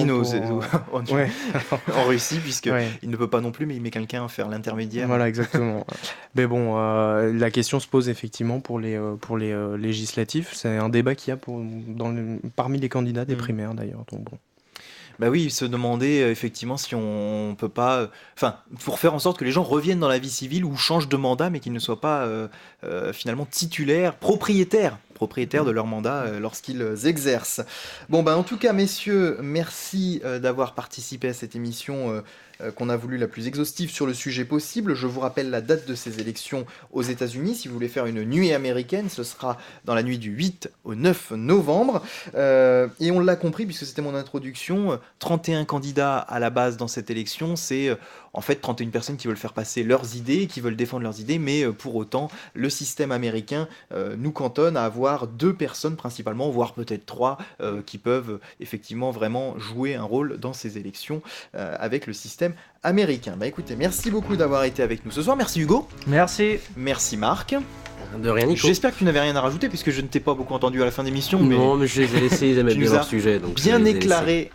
en Russie, puisqu'il ne peut pas non plus, mais il met quelqu'un à faire l'intermédiaire. Voilà, exactement. Mais bon, la question se pose effectivement pour les législatifs. C'est un débat qu'il y a parmi les candidats des primaires d'ailleurs. Donc bon. Bah oui, se demander effectivement si on peut pas, enfin, pour faire en sorte que les gens reviennent dans la vie civile ou changent de mandat, mais qu'ils ne soient pas finalement titulaires, propriétaires de leur mandat lorsqu'ils exercent. Bon, en tout cas, messieurs, merci d'avoir participé à cette émission qu'on a voulu la plus exhaustive sur le sujet possible. Je vous rappelle la date de ces élections aux États-Unis. Si vous voulez faire une nuit américaine, ce sera dans la nuit du 8 au 9 novembre. Et on l'a compris, puisque c'était mon introduction, 31 candidats à la base dans cette élection, c'est en fait 31 personnes qui veulent faire passer leurs idées, qui veulent défendre leurs idées, mais pour autant, le système américain nous cantonne à avoir 2 personnes principalement, voire peut-être 3, qui peuvent effectivement vraiment jouer un rôle dans ces élections avec le système américain. Écoutez, merci beaucoup d'avoir été avec nous ce soir. Merci Hugo. Merci. Merci Marc. De rien, Nico. J'espère que tu n'avais rien à rajouter, puisque je ne t'ai pas beaucoup entendu à la fin d'émission. Non, mais je les ai laissés, ils aimaient bien leur sujet. Donc bien éclairé,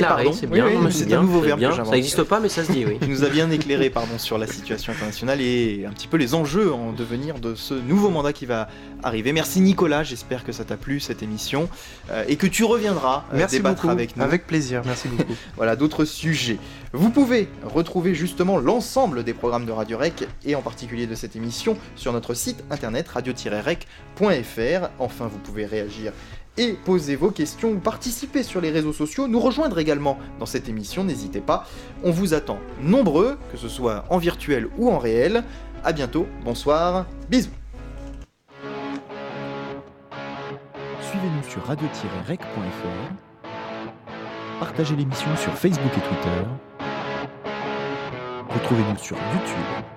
pardon. C'est bien, c'est un nouveau verbe que j'invente. Ça n'existe pas, mais ça se dit, oui. Tu nous as bien éclairé, sur la situation internationale et un petit peu les enjeux en devenir de ce nouveau mandat qui va arriver. Merci Nicolas, j'espère que ça t'a plu cette émission et que tu reviendras débattre beaucoup. Avec nous. Avec plaisir, merci beaucoup. Voilà, d'autres sujets. Vous pouvez retrouver justement l'ensemble des programmes de Radio Rec et en particulier de cette émission sur notre site internet radio-rec.fr. Enfin, vous pouvez réagir et poser vos questions ou participer sur les réseaux sociaux, nous rejoindre également dans cette émission, n'hésitez pas. On vous attend nombreux, que ce soit en virtuel ou en réel. À bientôt, bonsoir, bisous. Suivez-nous sur radio-rec.fr. Partagez l'émission sur Facebook et Twitter. Retrouvez-nous sur YouTube.